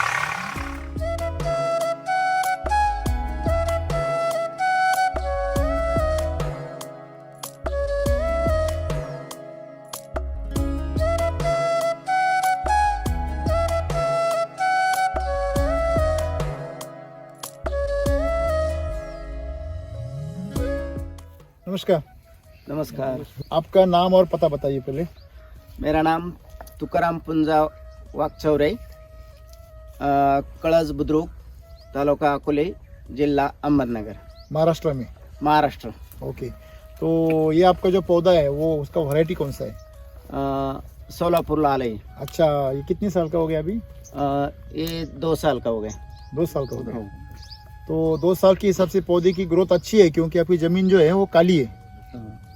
नमस्कार, नमस्कार, आपका नाम और पता बताइए पहले। मेरा नाम तुकाराम पुंजा वाकचौरे, कळस बुद्रुक, तालुका अकोले, जिल्हा अहमदनगर, महाराष्ट्र में। महाराष्ट्र। ओके, तो ये आपका जो पौधा है वो उसका वैरायटी कौन सा है? सोलापुर आले। अच्छा, ये कितने साल का हो गया अभी? ये 2 साल का हो गया। 2 साल का हो गया। तो 2 साल के हिसाब से पौधे की ग्रोथ अच्छी है, क्योंकि आपकी जमीन जो है वो काली है,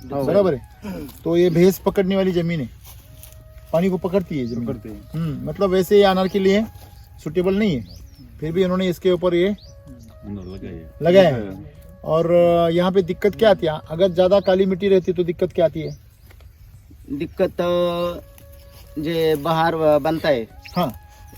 बराबर है। तो ये भैंस पकड़ने वाली जमीन है, पानी को पकड़ती है जमीन। मतलब वैसे ये अनार के लिए सुटेबल नहीं है, फिर भी इन्होंने इसके ऊपर ये लगाया है। और यहाँ पे दिक्कत क्या आती है? अगर ज्यादा काली मिट्टी रहती तो दिक्कत क्या आती है? दिक्कत जो बाहर बनता है, हाँ,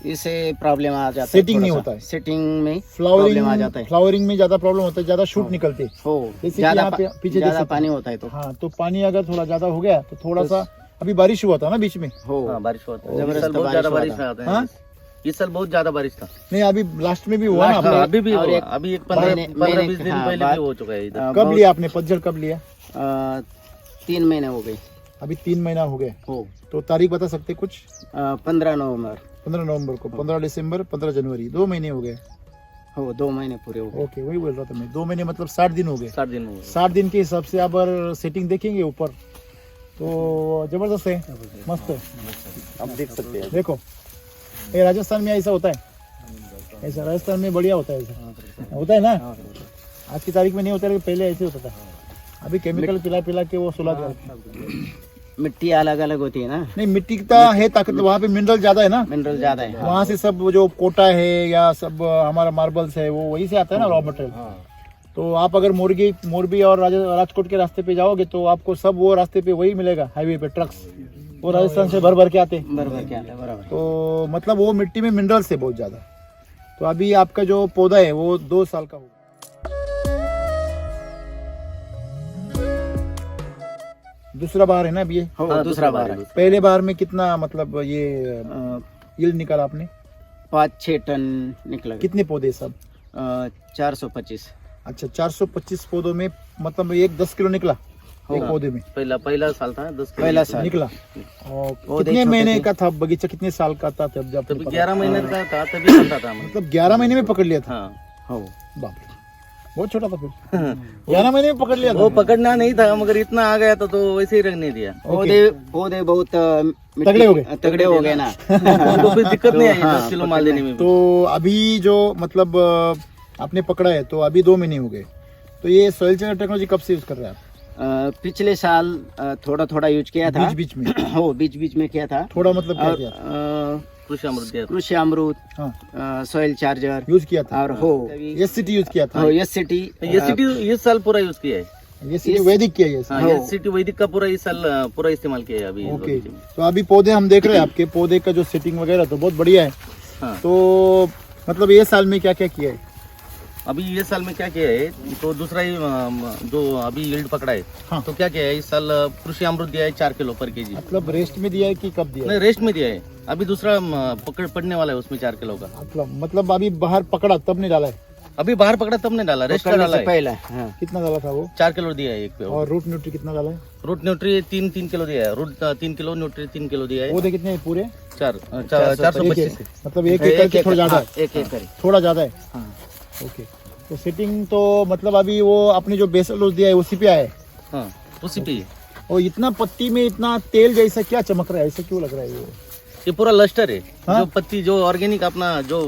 इसे प्रॉब्लम आ जाता है। सेटिंग नहीं थोड़ा होता सा। है। सेटिंग में प्रॉब्लम आ जाता है। फ्लावरिंग में ज्यादा प्रॉब्लम होता है, ज्यादा शूट निकलते हैं। हो, जैसे कि ज्यादा यहाँ पे पीछे ज्यादा जैसे- पानी होता है तो हाँ, तो पानी अगर थोड़ा ज्यादा हो गया तो थोड़ा सा, अभी बारिश हुआ था ना बीच में। हो। हाँ, बारिश हुआ था। जबरदस्त इस साल बहुत ज्यादा बारिश बारिश हुआ आता हाँ? है। इस साल बहुत ज्यादा बारिश था। नहीं, अभी लास्ट में भी हुआ ना हाँ, आपका? अभी भी और हुआ। एक अभी एक महीने- 15-20 दिन हाँ, पहले बाद- भी हो चुका है इधर। कब लिया आपने पतझड़? कब लिया? 3 महीने हो गए। अभी 3 महीना हो गए। हो, तो तारीख बता सकते कुछ? 15 नवंबर। 15 नवंबर को, 15 दिसंबर, 15 जनवरी, 2 महीने हो गए। हो, 2 महीने पूरे हो गए। ओके, वही बोल रहा था मैं, 2 महीने मतलब 60 दिन हो गए। 60 दिन हो गए। 60 दिन के हिसाब से आप अगर सेटिंग देखेंगे ऊपर तो जबरदस्त है, मस्त है। आप देख सकते हैं। देखो, ये राजस्थान में ऐसा होता है, ऐसा राजस्थान में बढ़िया होता है, ऐसा होता है ना। आज की तारीख में नहीं होता, लेकिन पहले ऐसे होता था। अभी केमिकल पिला पिला के वो सुला दिया। मिट्टी अलग अलग होती है ना, नहीं, मिट्टी का है ताकत, वहाँ पे मिनरल ज्यादा है ना, मिनरल ज्यादा है। वहाँ से सब जो कोटा है या सब हमारा मार्बल्स है वो वहीं से आता है ना, रॉ मटेरियल। तो आप अगर मोरबी और राजकोट के रास्ते पे जाओगे तो आपको सब वो रास्ते पे वही मिलेगा, हाईवे पे ट्रक्स वो राजस्थान से भर भर के आते हैं। बराबर क्या है, बराबर। तो मतलब वो मिट्टी में मिनरल्स है बहुत ज्यादा। तो अभी आपका जो पौधा है वो 2 साल का होगा। दूसरा बार है ना अब ये? हो हाँ, दूसरा बार है। पहले बार में कितना मतलब ये यील्ड निकाला आपने? 5-6 टन निकला। कितने पौधे सब? 425। अच्छा 425 पौधों में मतलब एक 10 किलो निकला एक पौधे में? पहला साल था 10 पहला साल निकला। और पौधे कितने छोटे महीने थे। का था बगीचा? कितने साल का था तब जब तभी 11 महीने का था तभी बनता था मतलब। मतलब 11 महीने में पकड़ लिया था? हाँ हो बाप रे, बहुत छोटा था फिर। 11 महीने में पकड़ लिया था? वो पकड़ना नहीं था मगर इतना आ गया तो वैसे ही रखने दिया। पौधे बहुत तगड़े हो गए? तगड़े हो गए ना। उनको फिर दिक्कत नहीं आई हाँ, 10 किलो माल देने में। तो अभी जो मतलब आपने पकड़ा है तो अभी 2 महीने हो गए, तो ये सॉइल चार्जर टेक्नोलॉजी कब से यूज कर रहे हैं आप? पिछले साल थोड़ा थोड़ा यूज किया था। बीच में? हो बीच बीच में किया था। थोड़ा मतलब क्या और किया? कृषि अमृत दिया था। कृषि अमृत, हाँ सॉइल चार्जर यूज किया था? और हो एससीटी यूज किया था? हो एससीटी। ये सिटी इस साल पूरा यूज किया है। एससीटी वैदिक किया है? हाँ हो। ये सिटी वैदिक का पूरा इस साल पूरा इस्तेमाल किया है अभी इस ओके, बगीचे में। तो अभी पौधे हम देख रहे हैं, आपके पौधे का जो सेटिंग वगैरह तो बहुत बढ़िया है। हाँ तो मतलब ये साल में क्या क्या किया है? अभी ये साल में क्या किया है तो दूसरा ही जो अभी यील्ड पकड़ा है हाँ। तो क्या किया है इस साल कृषि अमृत दिया है 4 किलो पर केजी। मतलब रेस्ट में दिया है कि कब दिया है? नहीं रेस्ट में दिया है। अभी दूसरा पकड़ पड़ने वाला है उसमें 4 किलो का। मतलब अभी बाहर पकड़ा तब नहीं डाला है? अभी बाहर पकड़ा तब नहीं डाला, रेस्ट का पकड़ने डाला से है। पहले। हाँ। कितना डाला था वो? 4 किलो दिया है एक पे। और रूट न्यूट्री कितना डाला है? रूट न्यूट्री 3 किलो दिया है। रूट 3 किलो, न्यूट्री 3 किलो दिया है। पौधे कितने हैं पूरे? 425। मतलब एक एकड़ से थोड़ा ज्यादा है? एक एकड़। थोड़ा ज्यादा है? हाँ। ओके, तो सेटिंग तो मतलब अभी वो आपने जो बेसल डोज दिया है उसी पे आया है? हाँ उसी पे ही। और इतना पत्ती में इतना तेल जैसा क्या चमक रहा है, ऐसा क्यों लग रहा है ये? ये पूरा लस्टर है। हाँ? जो पत्ती जो ऑर्गेनिक अपना जो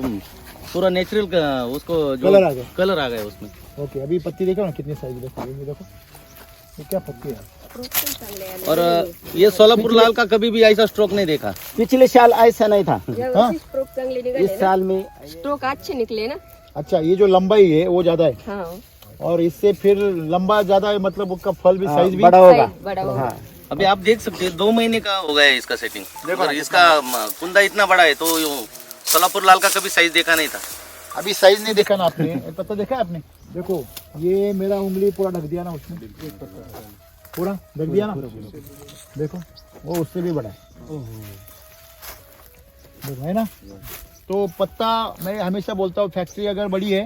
पूरा नेचुरल उसको जो कलर आ गया? कलर आ गया उसमें। ओके, अभी पत्ती देखो ना कितनी साइज देखो, ये देखो ये क्या पत्ती है? और ये सोलापुर लाल का कभी भी ऐसा स्ट्रोक नहीं देखा। पिछले साल ऐसा नहीं था। स्ट्रोक चांगले निघाले इस साल में स्ट्रोक अच्छे निकले ना। अच्छा, ये जो लंबाई है वो ज्यादा है हाँ और इससे फिर लंबा ज्यादा है, मतलब उसका फल भी साइज भी बड़ा होगा। बड़ा होगा। हाँ। अभी आप देख सकते हैं 2 महीने का हो गया है इसका सेटिंग। और इसका कुंदा इतना बड़ा है तो सोलापुर लाल का कभी साइज देखा नहीं था। अभी साइज नहीं देखा ना आपने? पत्ता देखा है आपने? देखो ये मेरा उंगली पूरा ढक दिया ना उसने, पूरा ढक दिया ना। देखो वो उससे भी बड़ा है, देखो है ना। तो पत्ता मैं हमेशा बोलता हूँ फैक्ट्री अगर बड़ी है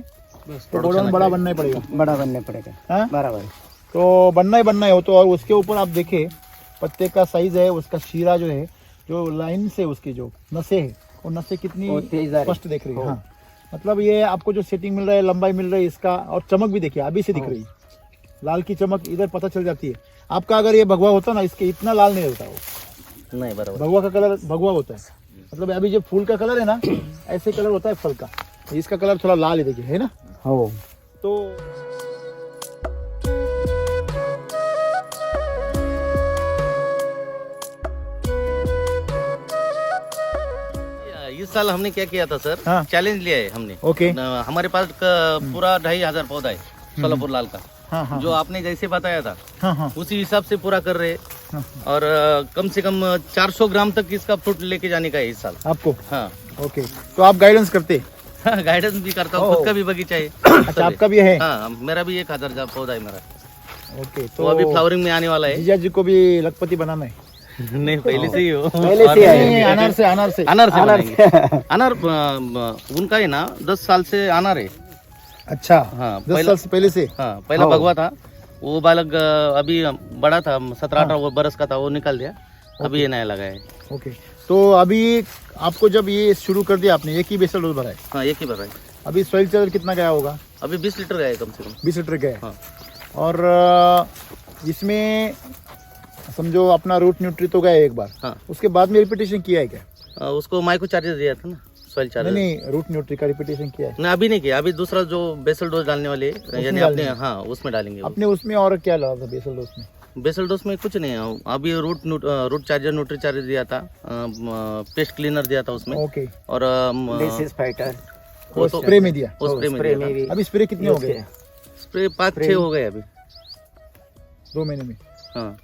तो गोडाउन बड़ा बनना ही पड़ेगा। बड़ा बनने पड़ेगा। हाँ? बराबर। तो बनना ही हो तो। और उसके ऊपर आप देखें पत्ते का साइज है, उसका शीरा जो है, जो लाइन से उसकी जो नसें है वो नसें कितनी वो तेज आ रही। स्पष्ट दिख रही है। हाँ, मतलब ये आपको जो सेटिंग मिल रहा है, लंबाई मिल रही है इसका, और चमक भी देखिए अभी से दिख रही है। लाल की चमक इधर पता चल जाती है। आपका अगर ये भगवा होता ना, इसके इतना लाल नहीं होता वो। नहीं बराबर। भगवा का कलर भगवा होता है, मतलब अभी जो फूल का कलर है ना ऐसे कलर होता है फल का। इसका कलर थोड़ा लाल है, देखिए है ना। हो तो इस साल हमने क्या किया था सर, हाँ। चैलेंज लिया है हमने। ओके। हमारे पास पूरा 2500 पौधा है सोलापुर लाल का। हाँ हाँ जो आपने जैसे बताया था हाँ हाँ उसी हिसाब से पूरा कर रहे हैं। हाँ। और कम से कम 400 ग्राम तक इसका फ्रूट लेके जाने का है इस साल। आपको? हाँ ओके, तो आप गाइडेंस करते? गाइडेंस भी करता हूँ, खुद का भी बगीचा है। अच्छा, आपका भी है? हाँ मेरा भी 1000 पौधा है मेरा। ओके, तो अभी फ्लावरिंग में आने वाला है। जीजा जी को भी लखपति बनाना है? नहीं पहले से ही हो। पहले से और है। अनार से अनार से अनार से बनाएंगे। अनार उनका है ना 10 साल से अनार है। अच्छा, हाँ 10 साल से पहले से? हाँ पहला भगवा था वो बालक, अभी बड़ा था 17-18 बरस का था, वो निकाल दिया। अभी ये नया लगा है। ओके, तो अभी आपको जब ये शुरू कर दिया आपने, एक ही बेसल डोज भरा है? हाँ एक ही भर रहा है। अभी सॉइल चार्जर कितना गया होगा? अभी 20 लीटर गया है कम से कम। 20 लीटर गया है। हाँ। और इसमें समझो अपना रूट न्यूट्री तो गया एक बार, हाँ उसके बाद में रिपीटेशन किया है क्या? उसको माइक्रो चार्जेस दिया था ना, सॉइल चार्जेस। नहीं, रूट न्यूट्री का रिपीटेशन किया है? नहीं अभी नहीं किया। अभी दूसरा जो बेसल डोज डालने वाले यानी अपने, हाँ उसमें डालेंगे। अपने उसमें और क्या लगा था बेसल डोज में? बेसल डोज में कुछ नहीं है। अभी रूट चार्जर, न्यूट्री चार्जर दिया था, पेस्ट क्लीनर दिया था उसमें। ओके, और डिसीज फाइटर वो स्प्रे में दिया? वो स्प्रे में स्प्रे दिया में था। भी अभी स्प्रे कितने हो गए? स्प्रे 5-6 हो गए अभी 2 महीने में? हाँ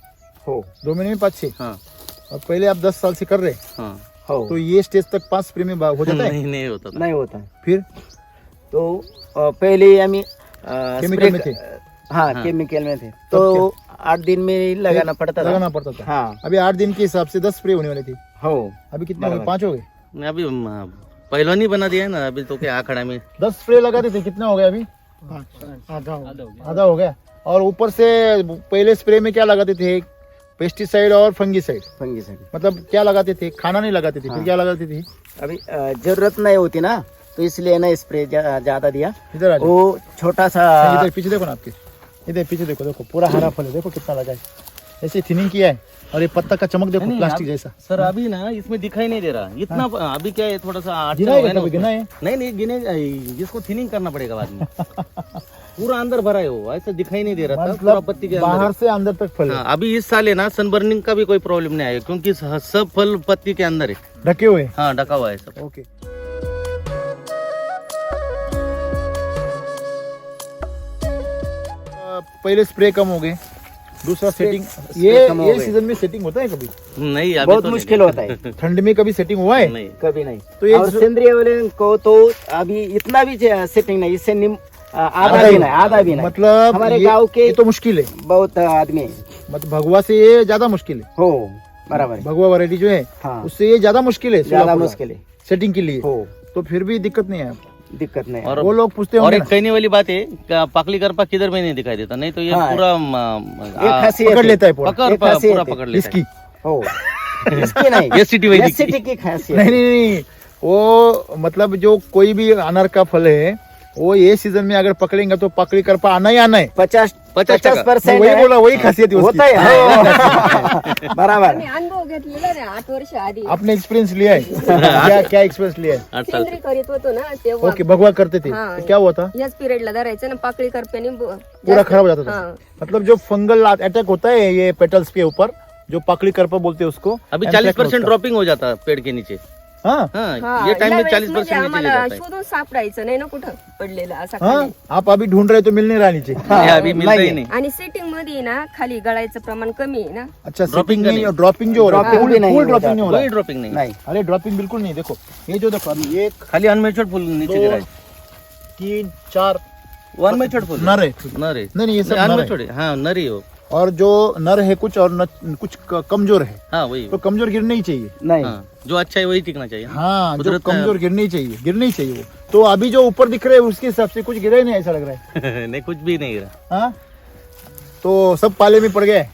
हो 2 महीने में 5-6? हाँ और पहले आप 10 साल से कर रहे, हाँ। हो तो ये स्टेज तक 5 स्प्रे में हो जाता है? नहीं होता था। नहीं होता। फिर तो पहले आम्ही केमिकल में थे? हाँ केमिकल में थे। तो 8 दिन में ही लगाना पड़ता था। लगाना पड़ता था। हाँ अभी 8 दिन के हिसाब से 10 स्प्रे होने वाली थी। हो अभी कितने हो गए? 5 हो गए। नहीं, अभी पहलवानी बना दिया है ना, अभी तो क्या आखड़ा में 10 स्प्रे लगाते थे, कितना हो गया अभी? आधा हो गया। और ऊपर से पहले स्प्रे में क्या लगाते थे? पेस्टिसाइड और फंगीसाइड। फंगीसाइड मतलब क्या लगाते थे? खाना नहीं लगाते थे। फिर क्या लगाते थे? अभी जरूरत नहीं होती ना, तो इसलिए ना स्प्रे ज्यादा दिया। इधर आ जाओ। वो छोटा सा इधर पीछे देखो ना आपके, इधर पीछे देखो, देखो पूरा हरा फल है, देखो कितना लगा है। ऐसे थिनिंग किया है और ये पत्ता का चमक देखो, नहीं, प्लास्टिक जैसा। सर अभी ना इसमें दिखाई नहीं दे रहा इतना। अभी क्या है, थोड़ा सा आटा गिना हो गया है ना कभी? गिना है? नहीं गिने, जिसको थिनिंग करना पड़ेगा बाद में। पूरा अंदर भरा है वो, ऐसा दिखाई नहीं दे रहा था। पूरा मतलब पत्ती के अंदर बाहर से अंदर तक फल है। हाँ, अभी इस साल है ना सनबर्निंग का भी कोई प्रॉब्लम नहीं आया, क्योंकि सब फल पत्ती के अंदर है। ढके हुए। हाँ, ढका हुआ है सब। ओके। पहले स्प्रे कम हो गए, दूसरा सेटिंग। ये कम हो ये गए। सीजन में सेटिंग होता है कभी? नहीं, अभी बहुत तो मुश्किल नहीं। होता है। ठंड में कभी सेटिंग हुआ है? नहीं, कभी नहीं। तो ये और सेंद्रिय वाले को तो अभी इतना भी सेटिंग नहीं, इससे आधा भी नहीं, आधा भी नहीं। मतलब हमारे ये- गांव के ये तो मुश्किल है। बहुत आदमी है। मतलब भगवा से ये ज्यादा मुश्किल है। हो बराबर है। भगवा वैरायटी जो है हाँ उससे ये ज्यादा मुश्किल है। ज्यादा सोलापुर मुश्किल है। सेटिंग के लिए। हो तो फिर भी दिक्कत नहीं है आपको। दिक्कत नहीं। और वो लोग पूछते और होंगे एक ना, कहने वाली बात है कि पाकली करपा किधर में नहीं दिखाई देता, नहीं तो ये हाँ, पूरा एक खासियत पकड़ है। लेता है पूरा। एक खासियत पूरा है पकड़ लेता इसकी। हो इसकी नहीं, एसिटी वैदिक की। एसिटी की खासियत नहीं नहीं नहीं, वो मतलब जो कोई भी अनार का फल है वो ये सीजन में अगर पकड़ेंगे तो पकड़ी करपा आना ही आना है। 50% वही बोला, वही खासियत है होता उसकी। है। हो. बराबर आम्ही अनुभव घेतलेला रे 8 वर्ष आधी आपने एक्सपीरियंस लिया है? क्या क्या एक्सपीरियंस लिया है? 8 साल सेंद्रिय करीत होतो ना तेव्हा ओके, भगवा करते थे हाँ. तो क्या हुआ था? याच पिरियडला धरायचं ना, पाकळी करप्याने पूरा खराब हो जाता था। हाँ. मतलब जो फंगल अटैक होता है ये पेटल्स के ऊपर, जो पकड़ी करपा बोलते हैं उसको, अभी impact 40% होता है। ड्रॉपिंग हो जाता है पेड़ के नीचे। हाँ हाँ, ये टाइम में 40% नीचे ले आम्हाला जाता है। शोधून सापडायचं नाही ना कुठं पडलेलं असा हाँ, खाली. आप अभी ढूंढ रहे तो मिल नहीं रहा नीचे। ये अभी मिलता ही नहीं। आणि सेटिंग मध्ये ना खाली गळायचं प्रमाण कमी आहे ना. अच्छा, Dropping सेटिंग का नहीं, नहीं। ड्रॉपिंग जो हो रहा है, Dropping भी नहीं फुल हो ड्रॉपिंग जाता। नहीं हो रहा कोई है। ड्रॉपिंग नहीं, नहीं अरे ड्रॉपिंग बिल्कुल नहीं। देखो ये जो देखो अभी 1 खाली अनमेच्योर्ड फूल नीचे गिरा है। 3 4 वो अनमेच्योर्ड फूल नर है। नर है। नहीं नहीं, ये सब नर है। अनमेच्योर्ड है। हाँ, नर ही हो। और जो नर है कुछ और कुछ कमजोर है, हाँ, वही। तो कमजोर गिरना ही चाहिए। नहीं हाँ, जो अच्छा है वही टिकना चाहिए। हाँ, जो कुदरत का- कमजोर गिरना ही चाहिए, गिरना ही चाहिए वो। तो अभी जो ऊपर दिख रहे हैं उसके हिसाब से कुछ गिरा ही नहीं, ऐसा लग रहा है। नहीं, कुछ भी नहीं गिरा। हाँ, तो सब पाले में पड़ गए।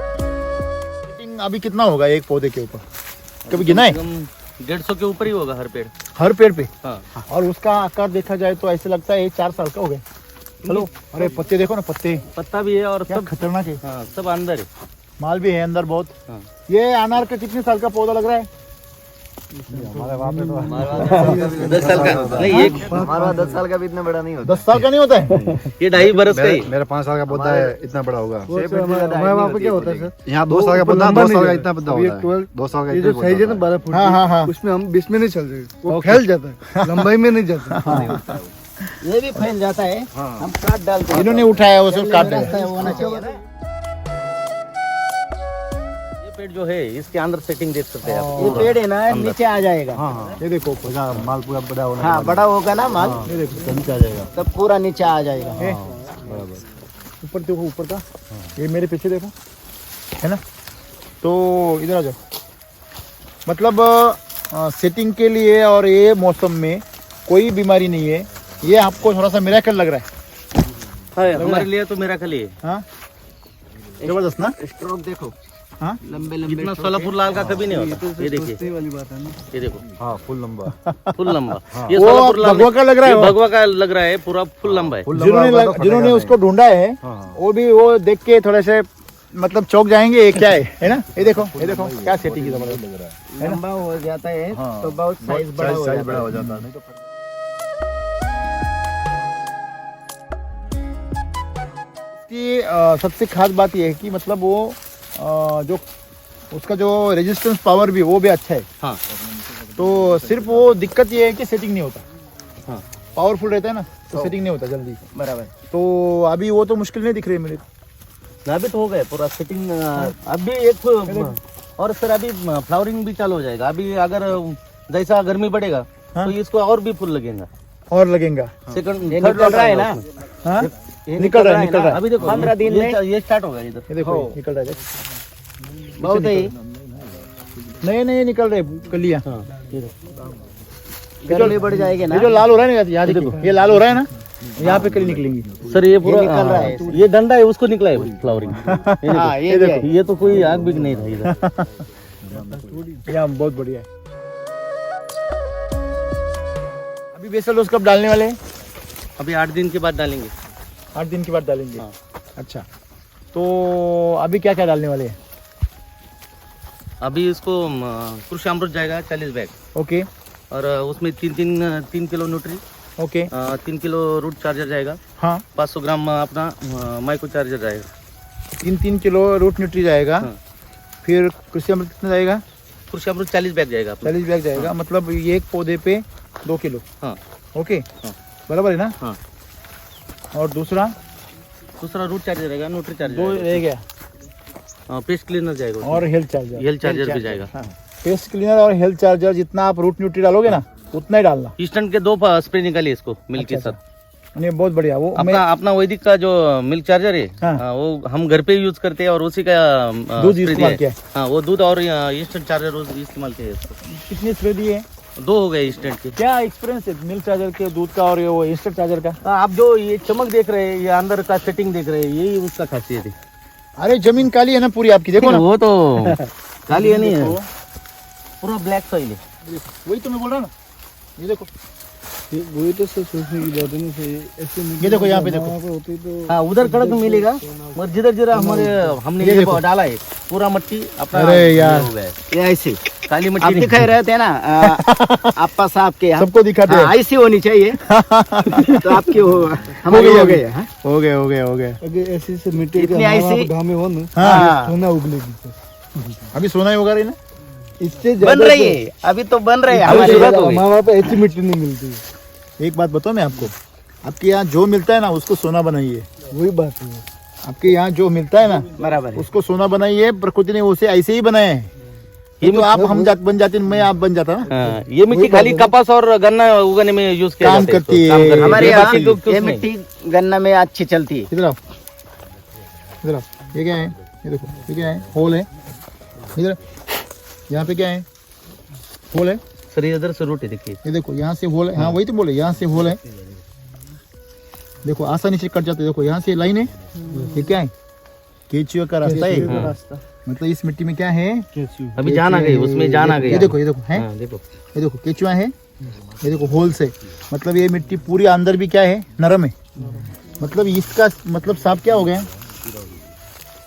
सेटिंग अभी कितना होगा एक पौधे के ऊपर? कभी गिना है? 150 के ऊपर ही होगा हर पेड़। हर पेड़ पे। हाँ, और उसका आकार देखा जाए तो ऐसे लगता है 4 साल का हो गया। चलो, अरे पत्ते देखो ना, पत्ते पत्ता भी है और क्या सब। खतरनाक है। हाँ, सब अंदर है। माल भी है अंदर बहुत। हाँ। ये अनार का कितने साल का पौधा लग रहा है? 10 साल का नहीं, एक हमारा 10 साल का भी इतना बड़ा नहीं होता। 10 साल का नहीं होता है? ये 2.5 बरस का ही। मेरा 5 साल का पौधा है, इतना बड़ा होगा। हमारे वहाँ पे क्या होता है सर, यहाँ 2 साल का वो पौधा, लंबा 2 साल नहीं का जाता। इतना पौधा अभी होता है। 12 2 साल का ये इतना जो साइज है ना 12 फुट हाँ, हाँ, हाँ। उसमें हम बीच में नहीं चल रहे, वो फैल जाता है, लंबाई में नहीं जाता। ये भी फैल जाता है। हम काट डालते हैं। इन्होंने उठाया वो सब काट दिया। होना चाहिए ना। ये पेड़ जो है इसके अंदर सेटिंग देख सकते हैं आप। ये पेड़ है ना नीचे आ जाएगा। ये देखो पौधा, माल पूरा बड़ा होना। हाँ बड़ा होगा ना माल, ये देखो नीचे आ जाएगा। तब पूरा नीचे आ जाएगा। ऊपर देखो, ऊपर का। ये मेरे पीछे देखो, है ना? तो इधर आ जाओ। मतलब सेटिंग के लिए और ये मौसम में कोई बीमारी नहीं है। ये आपको थोड़ा सा मिरेकल लग रहा है। हमारे लिए तो मेरा खाली है। हाँ, जबरदस्त ना? स्ट्रोक देखो, हाँ, लंबे लंबे इतना सोलापुर लाल का कभी नहीं होता। ये देखिए, वाली बात है ना। ये देखो, हाँ, फुल लंबा। फुल लंबा। ये वो सोलापुर लाल भगवा का लग रहा है ये वो। भगवा का लग रहा है, पूरा फुल लंबा है। जिन्होंने उसको ढूंढा है वो भी वो देख के थोड़े से मतलब चौक जाएंगे, ये क्या है ना? ये देखो क्या सेटिंग की जबरदस्त लग रहा है। लंबा हो जाता है तो बहुत साइज बड़ा हो जाता है। हो जाता है। नहीं तो इसकी सबसे खास बात ये है कि मतलब वो जो उसका जो रेजिस्टेंस पावर भी वो भी अच्छा है। हाँ, तो सिर्फ वो दिक्कत ये है कि सेटिंग नहीं होता। हाँ। पावरफुल रहता है ना तो सेटिंग नहीं होता जल्दी। बराबर। तो अभी वो तो मुश्किल नहीं दिख रही है मेरे को। अभी तो हो गया पूरा सेटिंग। अभी एक और सर अभी फ्लावरिंग भी चालू हो जाएगा। अभी अगर जैसा गर्मी बढ़ेगा हाँ? तो इसको और भी फूल लगेगा। और लगेगा। सेकंड ये निकल रहा है ना, हाँ? ये निकल रहा है, निकल रहा है। अभी देखो 15 दिन में ये स्टार्ट होगा इधर। ये देखो ये निकल रहा है। बहुत ही नए नए निकल रहे कलियां। हाँ, ये देखो। गर्मी बढ़ जाएगी ना। ये जो लाल हो रहा है ना, यहाँ देखो ये लाल हो रहा है ना, यहाँ पे कली निकलेंगी। सर ये पूरा निकल रहा है। ये डंडा है उसको निकला है फ्लावरिंग। हाँ, ये देखो ये तो कोई आग भी नहीं था इधर। यहाँ बहुत बढ़िया है। अभी बेसल डोज कब डालने वाले हैं? अभी 8 दिन के बाद डालेंगे। 8 दिन के बाद डालेंगे। हाँ। अच्छा, तो अभी क्या क्या डालने वाले हैं? अभी इसको कृषि अमृत जाएगा 40 बैग, ओके और उसमें 3 किलो न्यूट्री, ओके 3 किलो रूट चार्जर जाएगा, हाँ 500 ग्राम अपना माइक्रो चार्जर जाएगा। 3 किलो रूट न्यूट्री जाएगा। हाँ। फिर कृषि अमृत कितना जाएगा? कृषि अमृत 40 बैग जाएगा अपना। 40 बैग जाएगा। मतलब ये एक पौधे पे 2 किलो। हाँ ओके हाँ। बराबर है ना? हाँ। और दूसरा रूट चार्जर रहेगा, न्यूट्री 2 चार्जर रह गया, पेस्ट क्लीनर जाएगा और हेल्थ चार्जर। हेल्थ चार्जर भी जाएगा। हाँ, पेस्ट क्लीनर और हेल्थ चार्जर जितना आप रूट न्यूट्री डालोगे ना उतना ही डालना। ईस्टर्न के 2 स्प्रे निकालिए इसको मिल्क के अच्छा, साथ। ये बहुत बढ़िया। वो मैं अपना वैदिक का जो मिल्क चार्जर है, हाँ। वो हम घर पे यूज करते हैं और उसी का दूध spray इस्तेमाल दिया किया है। हाँ, वो दूध और ईस्टर्न चार्जर रोज इस्तेमाल किया है इसको। कितने स्प्रे दिए? 2 हो गए ईस्टर्न के। क्या एक्सपीरियंस है मिल्क चार्जर के दूध का और ये वो इंस्टेंट चार्जर का? आप जो ये चमक देख रहे हैं, ये अंदर का सेटिंग देख रहे हैं, यही उसका खासियत है। अरे जमीन काली है ना पूरी आपकी, देखो ना। वो तो काली है नहीं है, पूरा ब्लैक सॉइल है। वही तो मैं बोल रहा ना, ये देखो वही तो सर सोचने की बात है ना सही। ऐसे ये देखो यहाँ पे देखो। वहाँ पे होती तो हाँ, उधर कड़क मिलेगा, मगर जिधर जिधर हमने ये ये देखो। डाला है पूरा मट्टी अपना अरे यार। ये हो गया है। ये ऐसे काली आप मट्टी दिखाई रहे थे ना आपा साहब के यहाँ। सबको दिखाते हैं। हाँ, ऐसी होनी चाहिए तो आपकी हमारी हो गई है। हाँ? हो गए हो गए हो गए। अगर ऐसे से मिट्टी इतनी के ऐसी- घामे हो ना हाँ सोना उगलेगी सर। अभी सोना ही होगा रही ना। इससे बन ज्यादा रही है, अभी तो बन रही है हमारे हमारी बात हो गई। वहाँ पे ऐसी मिट्टी नहीं मिलती। एक बात बताओ मैं आपको, आपके यहाँ जो मिलता है ना उसको सोना बनाइए। वही बात है। आपके यहाँ जो मिलता है ना बराबर है। उसको सोना बनाइए। प्रकृति ने उसे ऐसे ही बनाया है। ये तो आप हम बन जाते, मैं आप बन जाता ना। हाँ, ये मिट्टी खाली कपास और गन्ना उगाने में यूज किया काम जाता है, करती इसको, काम है। करती हमारे ये यहाँ बाकी कुछ ये नहीं। मिट्टी गन्ना में अच्छी चलती है। इधर आओ, इधर आओ। ये क्या है? ये देखो, ये क्या है? होल है इधर। यहाँ पे क्या है? होल है। सर ये इधर से रोटी देखिए। ये देखो यहाँ से होल है। हाँ वही तो बोले, यहाँ से होल है। देखो आसानी से कट जाते। देखो यहाँ से लाइन है। ये क्या है? केचुआ का रास्ता है। मतलब इस मिट्टी में क्या है? अभी जान आ गई, उसमें जान आ गई। ये देखो, ये देखो है। हाँ, देखो ये देखो केचुआ है। ये देखो होल से, मतलब ये मिट्टी पूरी अंदर भी क्या है? नरम है। मतलब इसका मतलब साफ क्या हो गया?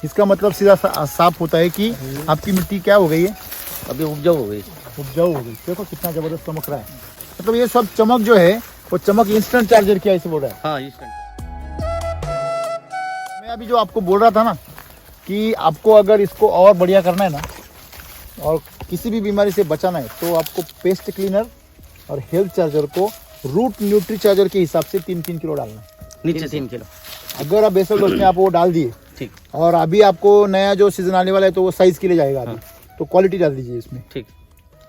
इसका मतलब सीधा साफ होता है कि आपकी मिट्टी क्या हो गई है? अभी उपजाऊ हो गई। उपजाऊ हो गई। देखो कितना जबरदस्त चमक रहा है। मतलब ये सब चमक जो है वो चमक इंस्टेंट चार्जर की ऐसे बोल रहा है। हाँ, instant। मैं अभी जो आपको बोल रहा था ना कि आपको अगर इसको और बढ़िया करना है ना और किसी भी बीमारी से बचाना है तो आपको पेस्ट क्लीनर और हेल्थ चार्जर को रूट न्यूट्री चार्जर के हिसाब से 3-3 किलो डालना है। नीचे 3 किलो। अगर आप बेसल डोज में आप वो डाल दिए, ठीक और अभी आपको नया जो सीजन आने वाला है तो वो साइज के लिए जाएगा अभी, तो क्वालिटी डाल दीजिए इसमें। ठीक।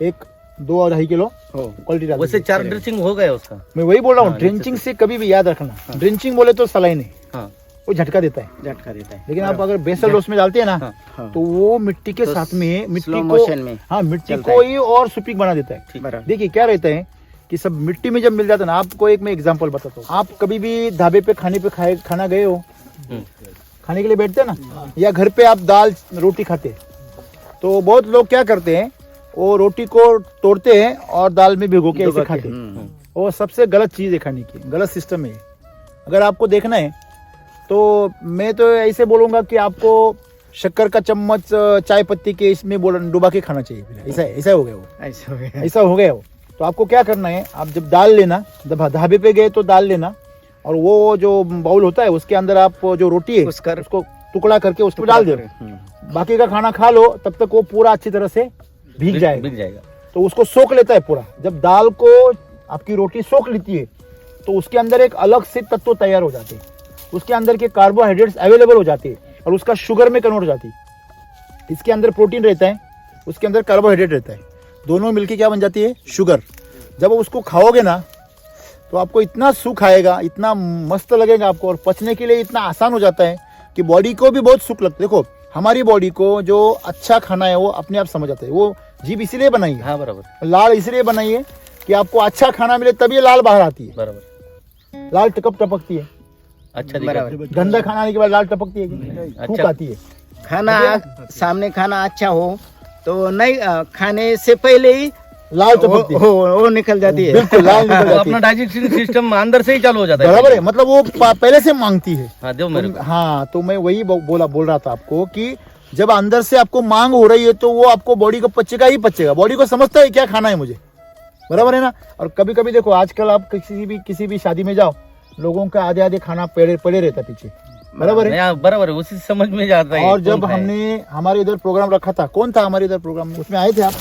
1-2 और 2.5 किलो क्वालिटी डाल वैसे दीजिए। 4 ड्रेसिंग हो गया उसका। मैं वही बोल रहा हूँ, हाँ, ड्रिंचिंग से कभी भी याद रखना। ड्रिंचिंग बोले तो सलाइन है, हाँ वो झटका देता है। झटका देता है। लेकिन आप अगर बेसल डोज में डालते हैं ना हाँ। तो वो मिट्टी के तो साथ में मिट्टी slow को, motion में हाँ मिट्टी चलता को ही और सुपीक बना देता है। बराबर। देखिए क्या रहता है कि सब मिट्टी में जब मिल जाता है ना, आपको एक मैं एग्जांपल बताता हूँ। आप कभी भी ढाबे पे खाना गए हो, खाने के लिए बैठते हैं ना, या घर पे आप दाल रोटी खाते हैं, तो बहुत लोग क्या करते हैं वो रोटी को तोड़ते हैं और दाल में भिगो के ऐसे खाते हैं। वो सबसे गलत चीज़ है खाने की, गलत सिस्टम है। अगर आपको देखना है तो मैं तो ऐसे बोलूँगा कि आपको शक्कर का चम्मच चाय पत्ती के इसमें डुबा के खाना चाहिए। ऐसा ऐसा हो गया वो, ऐसा हो गया। ऐसा हो गया वो। तो आपको क्या करना है, आप जब दाल लेना, जब ढाबे पे गए तो दाल लेना, और वो जो बाउल होता है उसके अंदर आप जो रोटी है उसको टुकड़ा करके उसको डाल दो। बाकी का खाना खा लो, तब तक वो पूरा अच्छी तरह से भीग जाएगा। तो उसको सोख लेता है पूरा। जब दाल को आपकी रोटी सोख लेती है तो उसके अंदर एक अलग से तत्व तैयार हो जाते हैं, उसके अंदर के कार्बोहाइड्रेट्स अवेलेबल हो जाते हैं और उसका शुगर में कन्वर्ट हो जाती है। इसके अंदर प्रोटीन रहता है, उसके अंदर कार्बोहाइड्रेट रहता है, दोनों मिलके क्या बन जाती है? शुगर। जब उसको खाओगे ना तो आपको इतना सुख आएगा, इतना मस्त लगेगा आपको, और पचने के लिए इतना आसान हो जाता है कि बॉडी को भी बहुत सुख लगता है। देखो हमारी बॉडी को जो अच्छा खाना है वो अपने आप समझ आता है। वो जीभ इसीलिए बनाई है, हाँ बराबर लाल इसलिए बनाई है कि आपको अच्छा खाना मिले तभी ये लाल बाहर आती है। बराबर, लाल टपकती है, अच्छा दिखा है। गंदा खाना आने के बाद लाल टपकती है, थूक अच्छा। आती है। खाना सामने खाना अच्छा हो तो नहीं खाने से पहले ही लाल टपकती है, वो निकल जाती है। बिल्कुल लाल निकल तो जाती अपना है। डाइजेशन सिस्टम अंदर से ही चालू हो जाता है। बराबर है, मतलब वो पहले से मांगती है। हाँ दो मेरे को। हाँ तो मैं वही बोल रहा था आपको कि जब अंदर से आपको मांग हो रही है तो वो आपको बॉडी को पचेगा ही पचेगा। बॉडी को समझता है क्या खाना है मुझे, बराबर है ना। और कभी कभी देखो आजकल आप किसी भी शादी में जाओ, लोगों का आधे खाना पड़े रहता है पीछे, बराबर है। हाँ, बराबर है, उसी समझ में जाता है। और जब हमने हमारे इधर प्रोग्राम रखा था, कौन था हमारे इधर प्रोग्राम में, उसमें आए थे आप?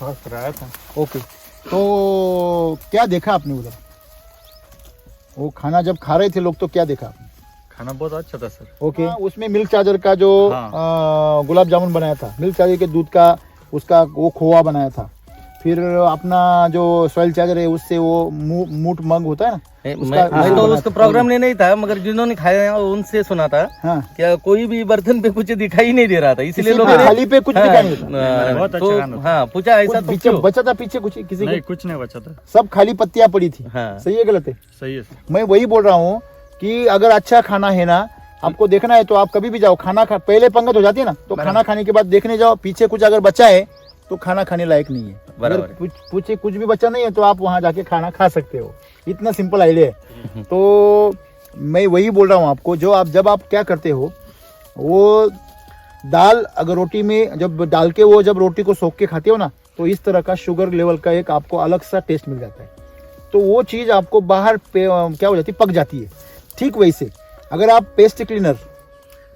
आया था। ओके, तो क्या देखा आपने उधर? वो खाना जब खा रहे थे लोग तो क्या देखा आपने? खाना बहुत अच्छा था सर। ओके, उसमें मिल्क चार्जर का जो हाँ। गुलाब जामुन बनाया था, मिल्क चार्जर के दूध का उसका वो खोआ बनाया था। फिर अपना जो सॉइल चार्जर है उससे वो मूट मग होता है ना, मैं तो उसका प्रोग्राम में नहीं था, मगर जिन्होंने खाया उनसे सुना था हाँ, क्या कोई भी बर्तन पे कुछ दिखाई नहीं दे रहा था, इसलिए किसी लोगों ने थाली पे कुछ दिखा नहीं था। बहुत अच्छा खाना था। हाँ पूछा ऐसा कुछ तो पीछे क्यों? बचा था, पीछे कुछ किसी नहीं के कुछ नहीं बचा था। सब खाली पत्तियां पड़ी थी। हाँ। सही है गलत है? सही है सर। मैं वही बोल रहा हूँ कि अगर अच्छा खाना है ना, आपको देखना है तो आप कभी भी जाओ, पहले पंगत हो जाती है ना, तो खाना खाने के बाद देखने जाओ पीछे कुछ अगर बचा है तो खाना खाने लायक नहीं है। बराबर अगर पूछे कुछ भी बचा नहीं है तो आप वहां जाके खाना खा सकते हो। इतना सिंपल आइडिया है। तो मैं वही बोल रहा हूँ आपको, जब आप क्या करते हो, वो दाल अगर रोटी में जब डाल के वो जब रोटी को सोख के खाते हो ना, तो इस तरह का शुगर लेवल का एक आपको अलग सा टेस्ट मिल जाता है। तो वो चीज़ आपको बाहर पे क्या हो जाती है, पक जाती है। ठीक वैसे अगर आप पेस्ट क्लीनर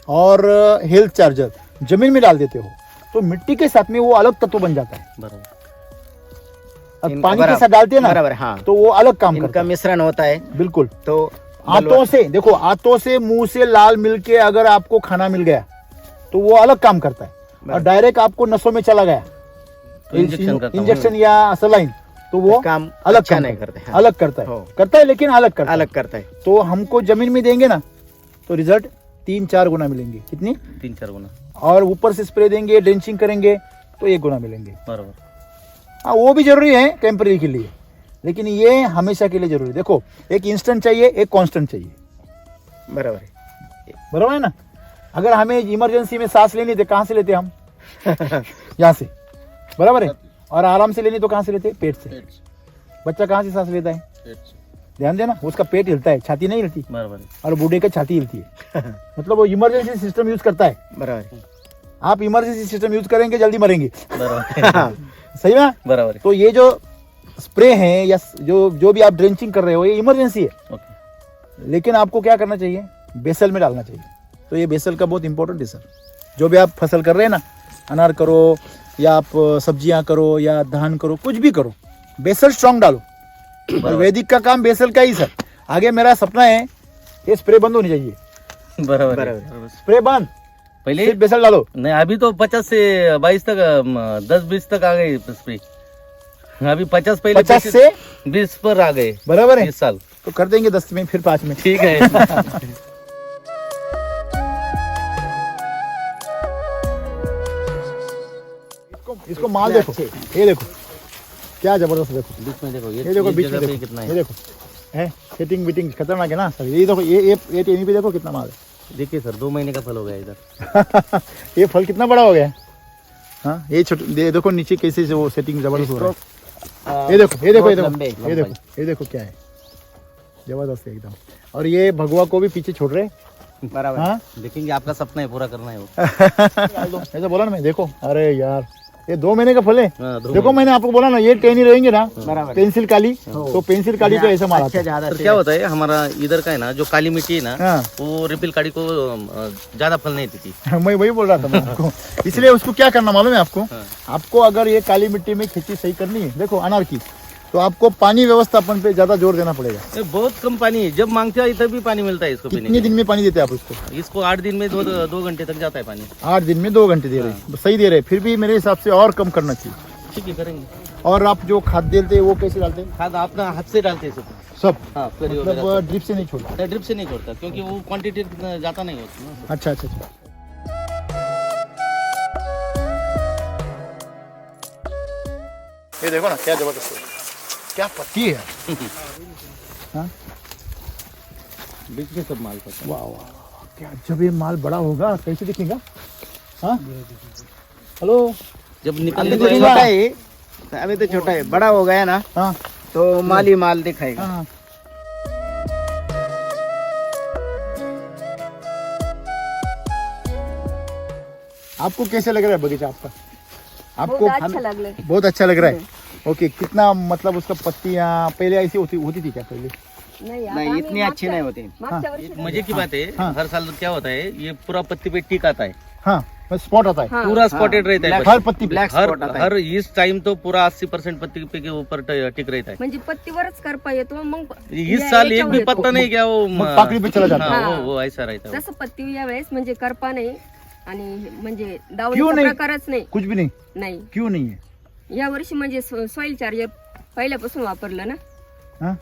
और हेल्थ चार्जर जमीन में डाल देते हो तो मिट्टी के साथ में वो अलग तत्व बन जाता है। बराबर, अब पानी के साथ डालते हैं ना, बराबर, हाँ। तो वो अलग काम करता इनका है। मिश्रण होता है बिल्कुल। तो आंतों से देखो, आंतों से मुंह से लाल मिलके अगर आपको खाना मिल गया तो वो अलग काम करता है। और डायरेक्ट आपको नसों में चला गया तो इंजेक्शन या सलाइन, तो वो काम अलग अच्छा काम नहीं करता है। करते। हाँ। अलग करता है, हो। करता है लेकिन अलग करता है। अलग करता है। तो हमको जमीन में देंगे ना तो रिजल्ट 3-4 गुना मिलेंगे। कितनी? 3-4 गुना। और ऊपर से स्प्रे देंगे, ड्रेंचिंग करेंगे तो 1 गुना मिलेंगे। बराबर, हाँ वो भी जरूरी है टेम्पररी के लिए, लेकिन ये हमेशा के लिए जरूरी है। देखो एक इंस्टेंट चाहिए, एक कांस्टेंट चाहिए। बराबर है। बराबर है ना। अगर हमें इमरजेंसी में सांस लेनी तो कहाँ से लेते हम? यहाँ से, बराबर है। और आराम से लेनी तो कहाँ से लेते? पेट से। बच्चा कहाँ से सांस लेता है? ध्यान देना, उसका पेट हिलता है, छाती नहीं हिलती। बराबर है। और बूढ़े का छाती हिलती है। मतलब वो इमरजेंसी सिस्टम यूज करता है। बराबर है। आप इमरजेंसी सिस्टम यूज करेंगे जल्दी मरेंगे। बराबर, सही ना। बराबर है। तो ये जो स्प्रे है या जो भी आप ड्रेंचिंग कर रहे हो ये इमरजेंसी है। ओके, लेकिन आपको क्या करना चाहिए? बेसल में डालना चाहिए। तो ये बेसल का बहुत इंपॉर्टेंट है सर। जो भी आप फसल कर रहे हैं ना, अनार करो या आप सब्जियां करो या धान करो, कुछ भी करो, बेसल स्ट्रॉन्ग डालो। और वैदिक का काम बेसल का ही सर। आगे मेरा सपना है ये स्प्रे बंद होनी चाहिए। बराबर है। स्प्रे बंद, पहले सिर्फ बेसल डालो। नहीं, अभी तो 50 से 22 तक 10-20 तक आ गए स्प्रे। अभी 50 पहले 50 से 20 पर आ गए बराबर है। इस साल। तो कर देंगे 10 में, फिर 5 में। ठीक है। इसको माल देखो, ये देखो क्या जबरदस्त। देखो बीच में देखो, ये देखो, बीच में जगह पे देखो, कितना ये है। देखो है सेटिंग बीटिंग खतरनाक है ना सर। ये देखो, ये टेनी पे देखो कितना माल देखिए सर, 2 महीने का फल हो गया इधर। है। ये फल कितना बड़ा हो गया है। हाँ ये छोटे देखो नीचे कैसे से वो सेटिंग जबरदस्त हो रहा है। ये देखो, ये देखो, ये देखो, ये देखो, ये देखो क्या है, जबरदस्त है एकदम। और ये भगवा को भी पीछे छोड़ रहे। बराबर। हाँ देखेंगे, आपका सपना है, पूरा करना है वो। ऐसा बोला ना मैं। देखो अरे यार ये 2 महीने का फल है। हाँ, 2 देखो मैंने आपको बोला ना ये टेनी रहेंगे ना, बराबर। पेंसिल काली, तो पेंसिल काली तो ऐसा मारा अच्छा था। ज्यादा सर क्या होता है, हमारा इधर का है ना, जो काली मिट्टी है ना, हाँ वो रिपिल काड़ी को ज्यादा फल नहीं देती। मैं वही बोल रहा था मैं आपको। इसलिए उसको क्या करना मालूम है आपको? हाँ। आपको अगर ये काली मिट्टी में खेती सही करनी है, देखो अनार की, तो आपको पानी व्यवस्थापन पे ज्यादा जोर देना पड़ेगा। ये बहुत कम पानी है, जब मांगते हैं तभी पानी मिलता है इसको पीने कितने दिन में पानी देते हैं आप उसको? के। इसको 8 दिन में 2 घंटे तक जाता है पानी। 8 दिन में 2 घंटे दे रहे हैं, सही दे रहे हैं। फिर भी मेरे हिसाब से और कम करना चाहिए। ठीक है करेंगे। और आप जो खाद देते हैं वो कैसे डालते हैं? खाद अपना हाथ से डालते हैं सब। सब हाँ स्लरी वगैरह मतलब ड्रिप से नहीं छोड़ता? सब। ड्रिप से नहीं करता क्योंकि वो क्वांटिटी ज़्यादा नहीं होती ना। अच्छा अच्छा अच्छा। ये देखो ना क्या जबरदस्त है, क्या पत्ती है। हाँ बीच में सब माल करता वाह वाह वाह, क्या जब ये माल बड़ा होगा कैसे दिखेगा? हाँ हेलो जब अभी निकलने तो को छोटा है, अभी तो छोटा है, बड़ा हो गया ना हाँ तो माल ही माल दिखाएगा। हाँ आपको कैसे लग रहा है बगीचा आपका? आपको बहुत अच्छा लग रहा बहुत अच्छा लग रहा है। ओके कितना मतलब उसका पत्तियां पहले ऐसी होती थी क्या पहले? नहीं आता नहीं आम्ही इतनी अच्छी नहीं होती। मागच्या वर्षी मजे की बात है हाँ। हर साल क्या होता है ये पूरा पत्ती पे टिक आता है, हाँ स्पॉट आता है हाँ, पूरा स्पॉटेड रहता है हर पत्ती पे। ब्लैक हर स्पॉट आता है। हर इस टाइम तो पूरा 80% पत्ती पे के ऊपर टिक रहता है। म्हणजे पत्तीवरच करपा येतो मग इस या- साल एक याच्यावर भी येतो. पत्ता नहीं क्या वो मग पाकळी पे चला जाता है। हाँ, हाँ। वो ऐसा रहता है। तसं पत्ती या वेळेस म्हणजे करपा नाही आणि म्हणजे क्यों दावणीचा नाही? प्रकारच नाही कुछ भी नहीं, नाही क्यों नहीं है? या वर्षी म्हणजे सॉइल चार्जर पहिल्यापासून वापरलं ना. हाँ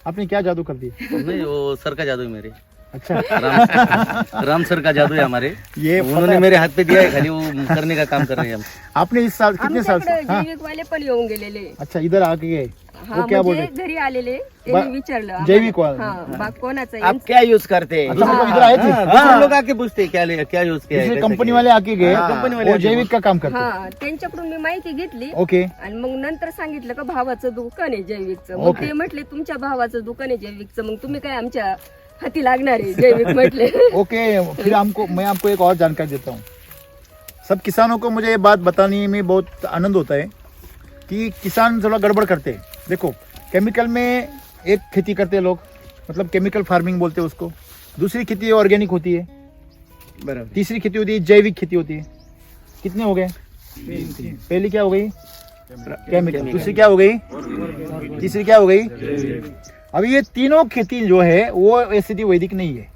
आपने क्या जादू कर दिया? नहीं वो सर का जादू है मेरे, अच्छा राम सर का जादू है हमारे। ये उन्होंने मेरे हाथ पे दिया है, खाली वो करने का काम कर रहे हैं हम। आपने इस साल कितने साल से? आमच्याकडे हाँ जैविक वाले पण येऊन गेलेले. अच्छा इधर आके गए हा वो क्या बोल म्हणजे रहे? घरी आलेले त्यांनी विचारलं आम्हाला. जैविक वाला? हा बाग कोणाचा आहे? आप क्या यूज करते हैं? अच्छा मतलब इधर आए थे? हाँ, दूसरे लोग आके पूछते हैं क्या यूज किया है, दूसरे कैसे कंपनी किया वाले आके गए, हाँ, कंपनी वाले वो आके जैविक का काम करते? हा त्यांच्याकडून मी माहिती घेतली ओके आणि मग नंतर सांगितलं का भावाचं दुकान आहे जैविकचं. मग ओके. ते म्हटले तुमच्या भावाचं दुकान आहे जैविकचं, मग तुम्ही काय आमच्या हाती लागणार आहे जैविक म्हटले. ओके फिर मैं आपको एक और जानकारी देता हूँ। सब किसानों को मुझे ये बात बताने में बहुत आनंद होता है कि किसान थोड़ा गड़बड़ करते हैं। देखो केमिकल में एक खेती करते हैं लोग, मतलब केमिकल फार्मिंग बोलते हैं उसको, दूसरी खेती ऑर्गेनिक होती है, बराबर। तीसरी खेती होती है जैविक खेती होती है। कितने हो गए? पहली क्या हो गई? केमिकल। दूसरी क्या हो गई? तीसरी क्या हो गई? अभी ये तीनों खेती जो है वो ऐसी वैदिक नहीं है।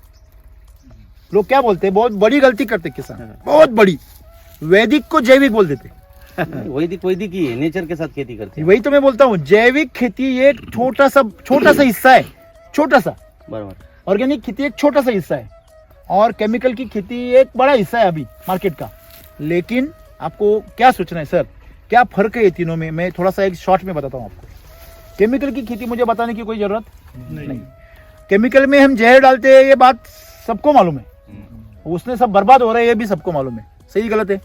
लोग क्या बोलते हैं, बहुत बड़ी गलती करते किसान, बहुत बड़ी, वैदिक को जैविक बोल देते। वैदिक ही है, नेचर के साथ खेती करते हैं। वही तो मैं बोलता हूँ, जैविक खेती ये छोटा सा हिस्सा है, छोटा सा। बराबर। ऑर्गेनिक खेती एक छोटा सा हिस्सा है और केमिकल की खेती एक बड़ा हिस्सा है अभी मार्केट का। लेकिन आपको क्या सोचना है सर, क्या फर्क है ये तीनों में? मैं थोड़ा सा एक शॉर्ट में बताता हूँ आपको। केमिकल की खेती मुझे बताने की कोई जरूरत नहीं। केमिकल में हम जहर डालते हैं, ये बात सबको मालूम है, उसने सब बर्बाद हो रहे हैं, ये भी सबको मालूम है। सही गलत है?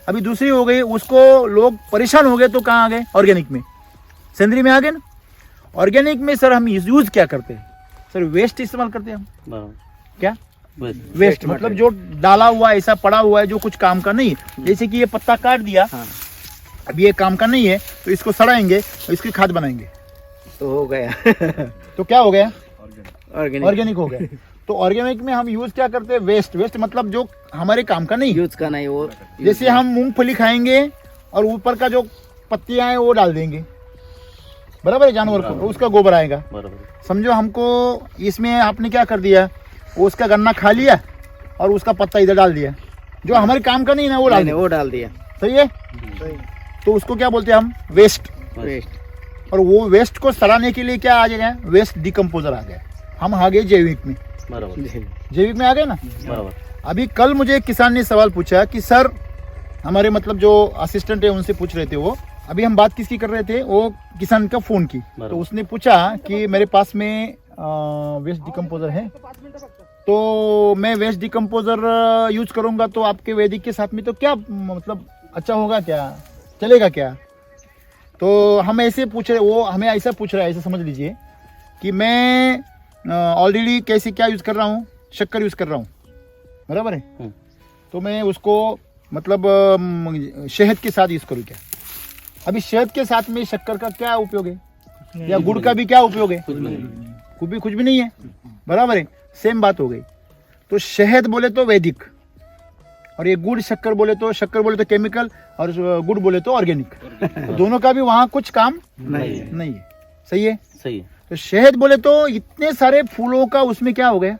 अभी दूसरी हो गई, उसको लोग परेशान हो गए तो कहाँ आ गए? ऑर्गेनिक में, सेंद्रीय में आ गए ना। ऑर्गेनिक में सर हम यूज क्या करते हैं सर? वेस्ट इस्तेमाल करते हैं हम। बराबर। क्या बस। वेस्ट मतलब जो डाला हुआ ऐसा पड़ा हुआ है जो कुछ काम का नहीं है। जैसे कि ये पत्ता काट दिया, अब ये काम का नहीं है तो इसको सड़ाएंगे और इसकी खाद बनाएंगे तो हो गया तो क्या हो गया? ऑर्गेनिक ऑर्गेनिक हो गया। तो ऑर्गेनिक में हम यूज क्या करते हैं? वेस्ट मतलब जो हमारे काम का नहीं है। यूज का नहीं वो जैसे हम मूंगफली खाएंगे और ऊपर का जो पत्तियां हैं वो डाल देंगे, बराबर है, जानवर को, उसका गोबर आएगा। बराबर। समझो हमको इसमें आपने क्या कर दिया, वो उसका गन्ना खा लिया और उसका पत्ता इधर डाल दिया, जो हमारे काम का नहीं है ना वो डाल नहीं, दिया। वो डाल दिया। सही है? तो उसको क्या बोलते हैं हम? वेस्ट। वेस्ट। और वो वेस्ट को सड़ाने के लिए क्या आ गया? वेस्ट डिकम्पोजर आ गया। हम आ गए जैविक में। बराबर। जैविक में आ गए ना। बराबर। अभी कल मुझे एक किसान ने सवाल पूछा कि सर, हमारे मतलब जो असिस्टेंट है उनसे पूछ रहे थे, वो अभी हम बात किसकी कर रहे थे, वो किसान का फोन की, तो उसने पूछा कि मेरे पास में वेस्ट डिकम्पोजर है, तो मैं वेस्ट डिकम्पोजर यूज करूंगा तो आपके वैदिक के साथ में तो क्या मतलब अच्छा होगा, क्या चलेगा क्या? तो हम ऐसे पूछ रहे, वो हमें ऐसा पूछ रहा है, ऐसा समझ लीजिए कि मैं ऑलरेडी कैसे क्या यूज कर रहा हूँ, शक्कर यूज कर रहा हूँ, बराबर है, तो मैं उसको मतलब शहद के साथ यूज करूँ क्या? अभी शहद के साथ में शक्कर का क्या उपयोग है, या गुड़ का भी क्या उपयोग है? कुछ भी नहीं है, बराबर है, सेम बात हो गई। तो शहद बोले तो वैदिक, और ये गुड़ शक्कर बोले तो केमिकल, और गुड़ बोले तो ऑर्गेनिक। तो दोनों का भी वहाँ कुछ काम नहीं है। सही है? सही है। तो शहद बोले तो इतने सारे फूलों का उसमें क्या हो गया,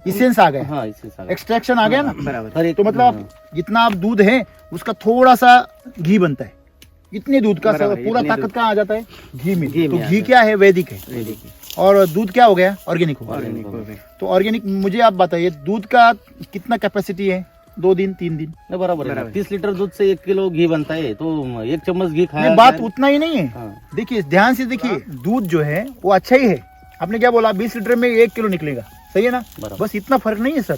इसेंस आ गया, हाँ, इससे सारा एक्सट्रैक्शन आ गया ना। हर एक तो मतलब जितना आप दूध है उसका थोड़ा सा घी बनता है, इतने दूध का बराबर, पूरा इतने ताकत दूध। कहाँ आ जाता है? घी में। घी तो में आ घी जाता क्या है? वैदिक है। वैदिक है। और दूध क्या हो गया? ऑर्गेनिक हो गया। ऑर्गेनिक हो गए। तो ऑर्गेनिक मुझे आप बताइए दूध का कितना कैपेसिटी है? 2 दिन 3 दिन? नहीं, बराबर है बराबर। 30 लीटर दूध से 1 किलो घी बनता है, तो 1 चम्मच घी खाया नहीं, बात जाए- उतना ही नहीं है। हाँ। देखिए ध्यान से देखिए, दूध जो है वो अच्छा ही है। आपने क्या बोला? 20 लीटर में 1 किलो निकलेगा, सही है ना? बराबर। बस इतना फर्क नहीं है सर।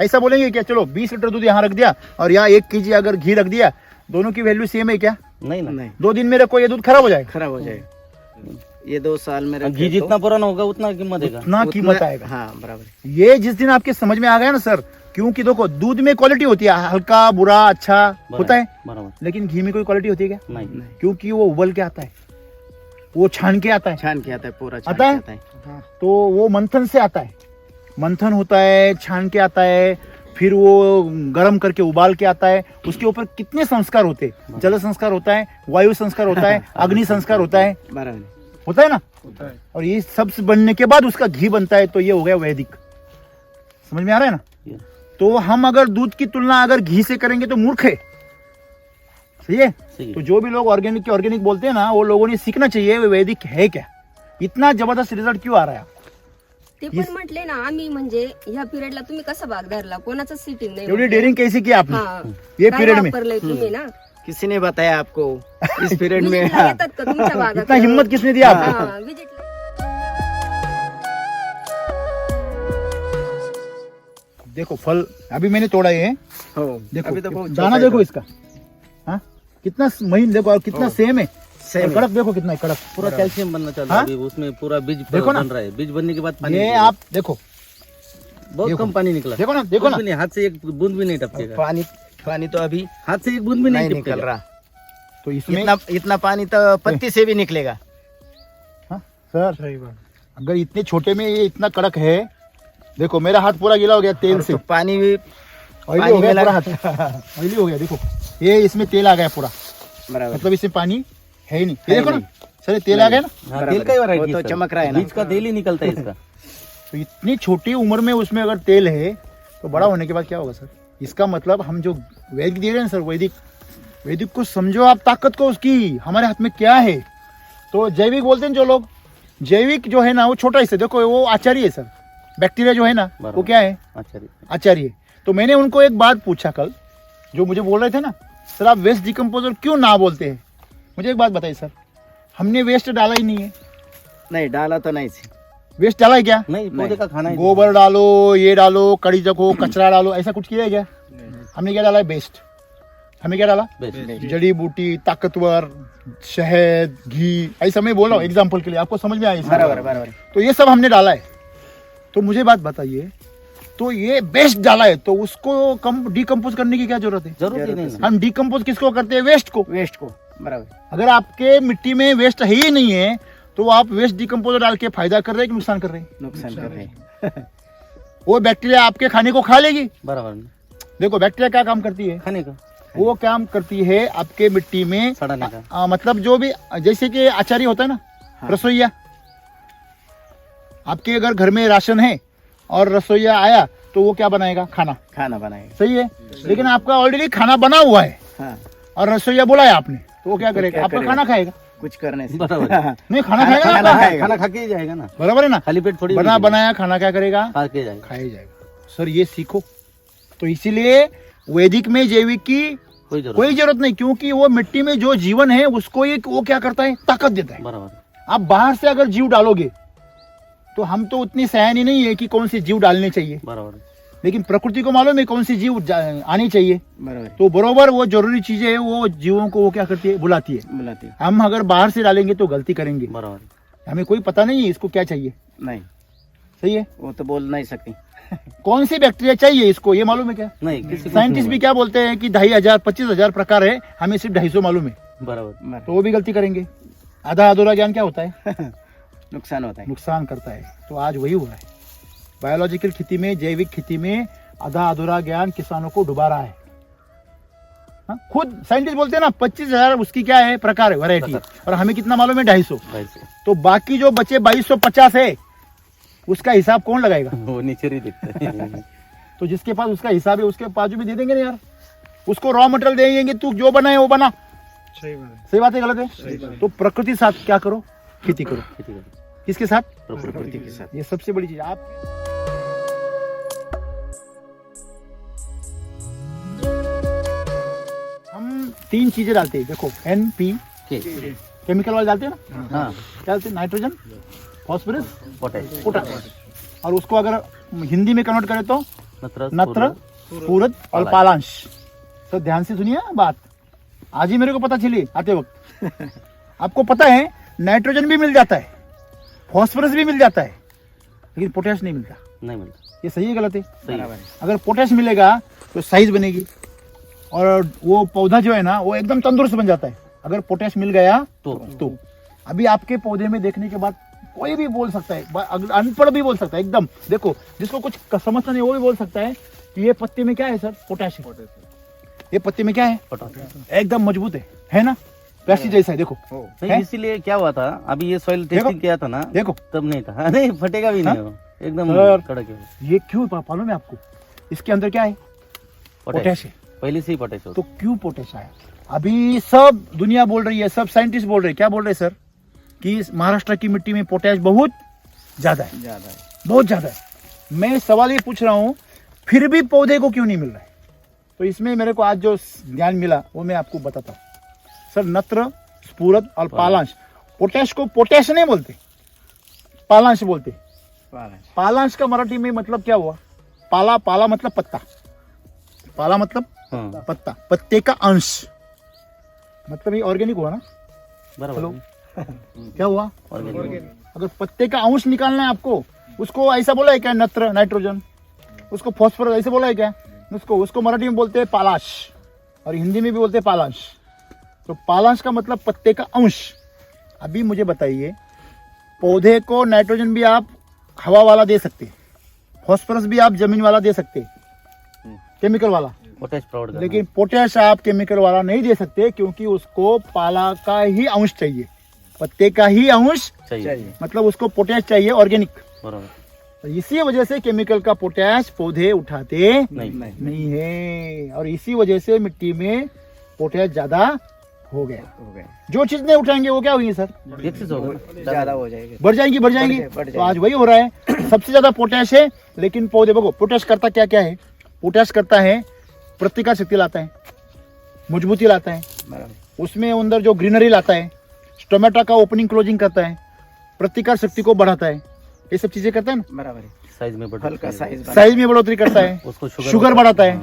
ऐसा बोलेंगे क्या चलो 20 लीटर दूध यहाँ रख दिया और यहाँ 1 kg अगर घी रख दिया, दोनों की वैल्यू सेम है क्या? नहीं ना, नहीं 2 दिन में रखो ये दूध खराब हो जाएगा। खराब हो जाएगा। ये 2 साल में रखे घी तो जितना पुराना होगा उतना कीमत देगा। उतना उतना- कीमत आएगा। हाँ बराबर। ये जिस दिन आपके समझ में आ गया ना सर, क्योंकि देखो दूध में क्वालिटी होती है, हल्का बुरा अच्छा होता है, बराबर, लेकिन घी में कोई क्वालिटी होती है क्या? नहीं नहीं, क्योंकि वो उबल के आता है, वो छान के आता है, छान के आता है, पूरा छान आता है? के आता है। तो वो मंथन से आता है, मंथन होता है, छान के आता है, फिर वो गर्म करके उबाल के आता है। उसके ऊपर कितने संस्कार होते हैं? जल संस्कार होता है, वायु संस्कार होता है, अग्नि संस्कार होता है, बराबर। होता है ना? और ये सब बनने के बाद उसका घी बनता है, तो ये हो गया वैदिक। समझ में आ रहा है ना? ये। तो हम अगर दूध की तुलना अगर घी से करेंगे तो मूर्ख है, सही है? सही तो है। जो भी लोग ऑर्गेनिक बोलते हैं ना, वो लोगों ने सीखना चाहिए वो वैदिक है क्या, इतना जबरदस्त रिझल्ट क्यों आ रहा है? ते पण म्हटले ना आम्ही म्हणजे ह्या पिरियडला तुम्ही कसं भाग धरला, कोणाचं सिटिंग नाही एवढी म्हटले. डेअरिंग कैसी की आपने हा. ये काय पीरियड में? वापरलंय तुम्ही ना? किसी ने बताया आपको इस पीरियड में? विजिटला येतात का तुमच्या भागात? इतना हिम्मत किसने दिया आपको? हा, विजिटला. देखो फल अभी मैंने तोड़ा ये, हो देखो अभी तो बहुत दाना छोटा देखो है इसका, हाँ कितना महीन देखो, और कितना सेम है, सेम और है। कड़क देखो कितना है कड़क पूरा कैल्शियम बनना चालू हाँ? है अभी, उसमें पूरा बीज देखो ना। बन रहा है। बीज बनने के बाद पानी ये निकलेगा। आप देखो बहुत देखो। कम पानी निकला। देखो ना, देखो कुछ ना। भी नहीं, हाथ से एक बूंद भी नहीं टपकेगा। पानी पानी तो अभी हाथ से एक बूंद भी नहीं नहीं निकल टपकेगा। रहा। तो इसमें इतना पानी तो पत्ती से भी निकलेगा। हाँ, सर अगर इतने छोटे में ये इतना कड़क है, देखो मेरा हाथ पूरा गीला हो गया तेल से, तो पानी भी ऑयली हो गया में पूरा लगा- हाथ ऑयली हो गया। देखो ये इसमें तेल आ गया पूरा, बराबर। मतलब इसमें पानी है ही नहीं। ये है देखो ना नहीं। सर, ये तेल आ गया ना। हाँ, बराबर तेल का ही है। वैरायटी वो तो चमक रहा है ना। बीज का तेल ही निकलता है इसका। तो इतनी छोटी उम्र में उसमें अगर तेल है तो बड़ा होने के बाद क्या होगा सर? इसका मतलब हम जो वैदिक दे रहे हैं सर, वैदिक को समझो आप, ताकत को उसकी, हमारे हाथ में क्या है। तो जैविक बोलते हैं जो लोग, जैविक जो है ना वो छोटा हिस्सा, देखो वो आचार्य है सर, बैक्टीरिया जो है ना वो बराबर। क्या है? अच्छा जी। आचार्य। तो मैंने उनको एक बात पूछा कल, जो मुझे बोल रहे थे ना सर आप वेस्ट डिकम्पोजर क्यों ना बोलते हैं, मुझे एक बात बताइए सर, हमने वेस्ट डाला ही नहीं है। नहीं डाला तो नहीं थी। वेस्ट डाला है क्या? नहीं, पौधे का खाना है। गोबर डालो, ये डालो, कड़ी रखो, कचरा डालो, ऐसा कुछ किया है क्या? हमने क्या डाला है? बेस्ट। हमें क्या डाला? बेस्ट। जड़ी बूटी, ताकतवर, शहद, घी, ऐसा मैं बोल रहा हूँ एग्जाम्पल के लिए, आपको समझ में आया इसमें? बराबर बराबर। तो ये सब हमने डाला है। तो मुझे बात बताइए, तो ये बेस्ट डाला है तो उसको कम डिकम्पोज करने की क्या जरूरत है? जरूरत ही नहीं ना। हम डिकम्पोज किसको करते हैं? वेस्ट को। वेस्ट को बराबर। अगर आपके मिट्टी में वेस्ट है ही नहीं है तो आप वेस्ट डिकम्पोजर डाल के फायदा कर रहे हैं कि नुकसान कर रहे हैं? नुकसान कर रहे हैं। वो बैक्टीरिया आपके खाने को खा लेगी। बराबर। देखो बैक्टीरिया क्या काम करती है? खाने का वो काम करती है आपके मिट्टी में सड़ाने का। मतलब जो भी, जैसे कि आचार्य होता है ना, हाँ। रसोईया, आपके अगर घर में राशन है और रसोईया आया तो वो क्या बनाएगा? खाना। खाना बनाएगा। सही है, लेकिन आपका ऑलरेडी खाना बना हुआ है हाँ और रसोईया बुलाया आपने, तो वो क्या तो करेगा? क्या आपका करेगा? खाना खाएगा। कुछ करने से बराबर। नहीं, खाना खाएगा ना खाना आपका? खाएगा। खाना खा के ही जाएगा ना, बराबर है ना? खाली पेट थोड़ी बना बनाया खाना क्या करेगा? खा के जाएगा। खाया जाएगा। सर ये सीखो। तो इसीलिए वैदिक में जैविक की कोई जरूरत कोई जरूरत नहीं, क्योंकि वो मिट्टी में जो जीवन है उसको एक वो क्या करता है? ताकत देता है। नहीं। बराबर। आप बाहर से अगर जीव डालोगे तो हम तो उतनी सयानी नहीं है कि कौन सी जीव डालने चाहिए, बराबर। लेकिन प्रकृति को मालूम है कौन सी जीव आनी चाहिए। बराबर तो बरोबर वो जरूरी चीजें है, वो जीवों को वो क्या करती है? बुलाती है। बुलाती है। हम अगर बाहर से डालेंगे तो गलती करेंगे, बराबर। हमें कोई पता नहीं है इसको क्या चाहिए। नहीं सही है, वो तो बोल नहीं सकती। कौन सी बैक्टीरिया चाहिए इसको ये मालूम है क्या? नहीं, किसी को साइंटिस्ट भी नहीं क्या बोलते हैं कि 2500 25,000 प्रकार है, हमें सिर्फ 250 मालूम है, बराबर। तो वो भी गलती करेंगे। आधा अधूरा ज्ञान क्या होता है? नुकसान होता है। नुकसान करता है। तो आज वही हो रहा है बायोलॉजिकल खेती में, जैविक खेती में आधा अधूरा ज्ञान किसानों को डुबा रहा है। हाँ? खुद साइंटिस्ट बोलते हैं ना 25,000 उसकी क्या है? प्रकार है, वैरायटी, और हमें कितना मालूम है? 250। भाई से। तो बाकी जो बचे 2250 है उसका हिसाब कौन लगाएगा? वो नीचे ही दिखता है। तो जिसके पास उसका हिसाब है उसके बाजू भी दे देंगे ना यार, उसको रॉ मटेरियल देंगे, तू जो बनाए वो बना, सही बात है गलत है? तो प्रकृति साथ क्या करो, खेती करो। खेती करो। किसके साथ? प्रकृति के साथ। ये सबसे बड़ी चीज। आप हम 3 चीजें डालते हैं, देखो NP केमिकल वाले डालते हैं ना, हाँ, क्या डालते हैं? Nitrogen, phosphorus, potash, potash. और उसको अगर हिंदी में कन्वर्ट करें तो नत्र, स्फूरद और पालांश। तो ध्यान से सुनिए बात, आज ही मेरे को पता चली आते वक्त। आपको पता है नाइट्रोजन भी मिल जाता है, फास्फोरस भी मिल जाता है, लेकिन पोटैश नहीं मिलता। नहीं मिलता। ये सही है गलत है? सही है। अगर पोटैश मिलेगा तो साइज बनेगी और वो पौधा जो है ना वो एकदम तंदुरुस्त बन जाता है, अगर पोटैश मिल गया तो। अभी आपके पौधे में देखने के बाद कोई भी बोल सकता है, अनपढ़ भी बोल सकता है एकदम, देखो जिसको कुछ समझता नहीं वो भी बोल सकता है कि ये पत्ते में क्या है सर? पोटैश है। ये पत्ते में क्या है? एकदम मजबूत है ना, प्लास्टिक जैसा है, देखो। नहीं, इसीलिए क्या हुआ था, अभी ये सॉइल टेस्टिंग किया था ना, देखो तब नहीं था। नहीं फटेगा भी नहीं, वो एकदम सर, कड़क है। ये क्यों मालूम है आपको? इसके अंदर क्या है? पोटैश है। पहले से ही पोटैश तो क्यों पोटैश आया? अभी सब दुनिया बोल रही है, सब साइंटिस्ट बोल रहे हैं, क्या बोल रहे हैं सर? कि महाराष्ट्र की मिट्टी में पोटैश बहुत ज्यादा है, बहुत ज्यादा है। मैं सवाल ये पूछ रहा हूँ, फिर भी पौधे को क्यों नहीं मिल रहा है? तो इसमें मेरे को आज जो ज्ञान मिला वो मैं आपको बताता हूँ सर। नत्र, स्फूरद और पालांश। पोटैश को पोटैश नहीं बोलते, पालांश बोलते। पालांश का मराठी में मतलब क्या हुआ? पाला, पाला मतलब पत्ता, पाला मतलब पत्ता, पत्ते का अंश, मतलब ये ऑर्गेनिक हुआ ना। बराबर। क्या हुआ? ऑर्गेनिक। अगर पत्ते का अंश निकालना है आपको, उसको ऐसा बोला है क्या? नत्र, नाइट्रोजन। उसको फॉस्फोरस ऐसे बोला है क्या? उसको मराठी में बोलते हैं पालाश और हिंदी में भी बोलते हैं पालांश। तो पालांश का मतलब पत्ते का अंश। अभी मुझे बताइए, पौधे को नाइट्रोजन भी आप हवा वाला दे सकते, फास्फोरस भी आप जमीन वाला दे सकते, केमिकल वाला, पोटैश प्रोवाइड, लेकिन पोटैश आप केमिकल वाला नहीं दे सकते, क्योंकि उसको पाला का ही अंश चाहिए, पत्ते का ही अंश चाहिए। मतलब उसको पोटैश चाहिए ऑर्गेनिक। बराबर। तो इसी वजह से केमिकल का पोटैश पौधे उठाते नहीं है, और इसी वजह से मिट्टी में पोटैश ज्यादा हो गया। जो चीज नहीं उठाएंगे वो क्या होगी सर? एक चीज होगा, ज्यादा हो जाएगी, बढ़ जाएंगी। तो आज वही हो रहा है, सबसे ज्यादा पोटैश है, लेकिन पौधे देखो पोटैश करता क्या क्या है? पोटैश करता है प्रतिकार शक्ति लाता है, मजबूती लाता है, उसमें अंदर जो ग्रीनरी लाता है, टोमेटो का ओपनिंग क्लोजिंग करता है, प्रतिकार शक्ति को बढ़ाता है, ये सब चीजें करता है ना। बराबर। साइज में बढ़ता है, साइज में बढ़ोतरी करता है, उसको शुगर बढ़ाता है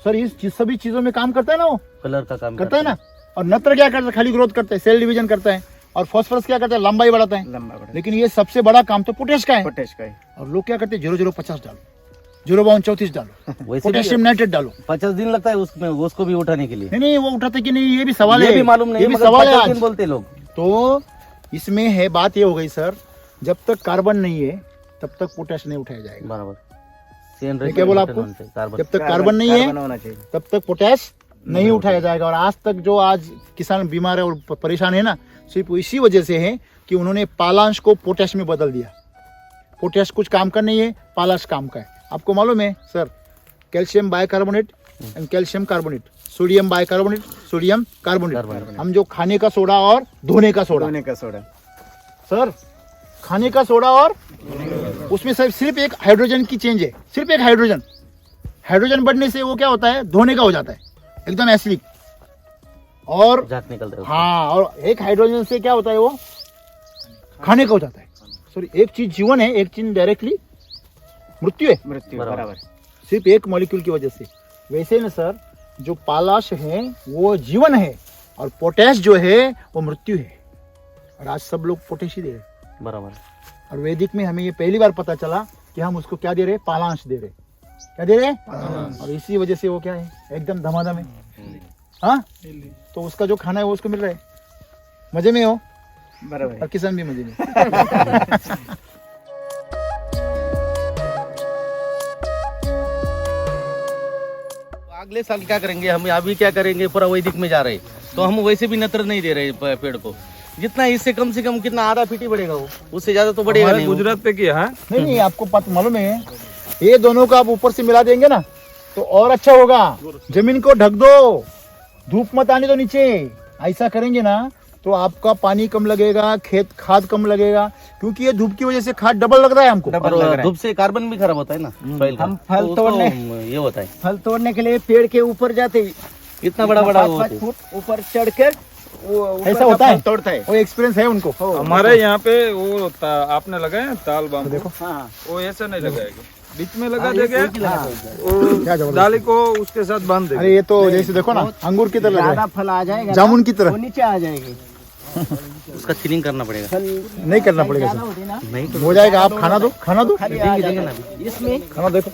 सर। इस सभी चीजों में काम करता है ना, वो कलर का काम करता है ना। और नत्र क्या करता है? खाली ग्रोथ करता है, सेल डिवीजन करता है। और फास्फोरस क्या करता है? लंबाई बढ़ाता है। लेकिन ये सबसे बड़ा काम तो पोटैश का है। और लोग क्या करते हैं? 0,050 डालो, 0,32 डालो, पोटेशियम नाइट्रेट डालो। 50 दिन लगता है उसमें, उसको भी उठाने के लिए। नहीं वो उठाते कि नहीं, ये भी सवाल है, ये भी मालूम नहीं, ये भी मगर सवाल है 50 आज। दिन बोलते लोग। तो इसमें है बात, ये हो गई सर, जब तक कार्बन नहीं है तब तक पोटैश नहीं उठाया जाएगा। बराबर। क्या बोला आपको? जब तक कार्बन नहीं है तब तक पोटैश नहीं उठाया जाएगा। और आज तक जो आज किसान बीमार है और परेशान है ना, सिर्फ इसी वजह से है कि उन्होंने पालांश को पोटैश में बदल दिया। पोटैश कुछ काम का नहीं है, पालांश काम का है। आपको मालूम है sir, calcium bicarbonate and calcium carbonate, sodium bicarbonate, sodium carbonate. हम जो खाने का सोडा और धोने का सोडा सर, खाने का सोडा और उसमें सिर्फ एक हाइड्रोजन की चेंज है, सिर्फ एक हाइड्रोजन बढ़ने से वो क्या होता है? धोने का हो जाता है, एकदम एसिडिक। और झाग निकलता है। हाँ, और एक हाइड्रोजन से क्या होता है? वो खाने का हो जाता है। सॉरी, एक चीज जीवन है, एक चीज डायरेक्टली मृत्यु है। बराबर। सिर्फ एक मॉलिक्यूल की वजह से। वैसे ना सर, जो पालाश है वो जीवन है और पोटैश जो है वो मृत्यु है। और आज सब लोग पोटैश ही दे रहे। बराबर। और वैदिक में हमें ये पहली बार पता चला कि हम उसको क्या दे रहे? पालांश दे रहे। क्या दे रहे? और इसी वजह से वो क्या है? एकदम धमाधम है। हाँ, तो उसका जो खाना है वो उसको मिल रहा है, मजे में हो। बराबर। और किसान भी मजे में। अगले साल क्या करेंगे हम? अभी क्या करेंगे? पूरा वैदिक में जा रहे हैं, तो हम वैसे भी नत्र नहीं दे रहे पेड़ को। जितना इससे कम से कम कितना, आधा फीट ही बढ़ेगा वो, उससे ज्यादा तो बढ़ेगा नहीं। गुजरात पे किया है। नहीं, आपको पता मालूम है, ये दोनों को आप ऊपर से मिला देंगे ना तो और अच्छा होगा। जमीन को ढक दो, धूप मत आने दो नीचे, ऐसा करेंगे ना तो आपका पानी कम लगेगा, खेत खाद कम लगेगा, क्योंकि ये धूप की वजह से खाद डबल लग रहा है हमको। डबल लग रहा और है। धूप से कार्बन भी खराब होता है ना soil का। हम फल तो तोड़ने उसको ये होता है, फल तोड़ने के लिए पेड़ के ऊपर जाते ही इतना बड़ा बड़ा वो 5 होता है। फुट ऊपर चढ़कर वो ऊपर ऐसा का होता है? फल तोड़ता है। वो एक्सपीरियंस है उनको। हमारे यहाँ पे वो आपने लगाया ताल बाम्बू, देखो हाँ वो ऐसा नहीं लगाएगा, बीच में लगा हाँ, देगा, ये लगा क्या जबरदस्त। डाली को उसके साथ बांध देगा। अरे ये तो जैसे देखो ना अंगूर की तरह लग रहा ज्यादा फल आ जाएगा ना, जामुन की तरह। वो नीचे आ जाएगी। उसका थिनिंग करना पड़ेगा। फल नहीं करना पड़ेगा ज्यादा सर, होती ना, नहीं तो हो जाएगा। आप खाना दो, खाना दो, खाली आ जाएगा ना। इसमें खाना देखो,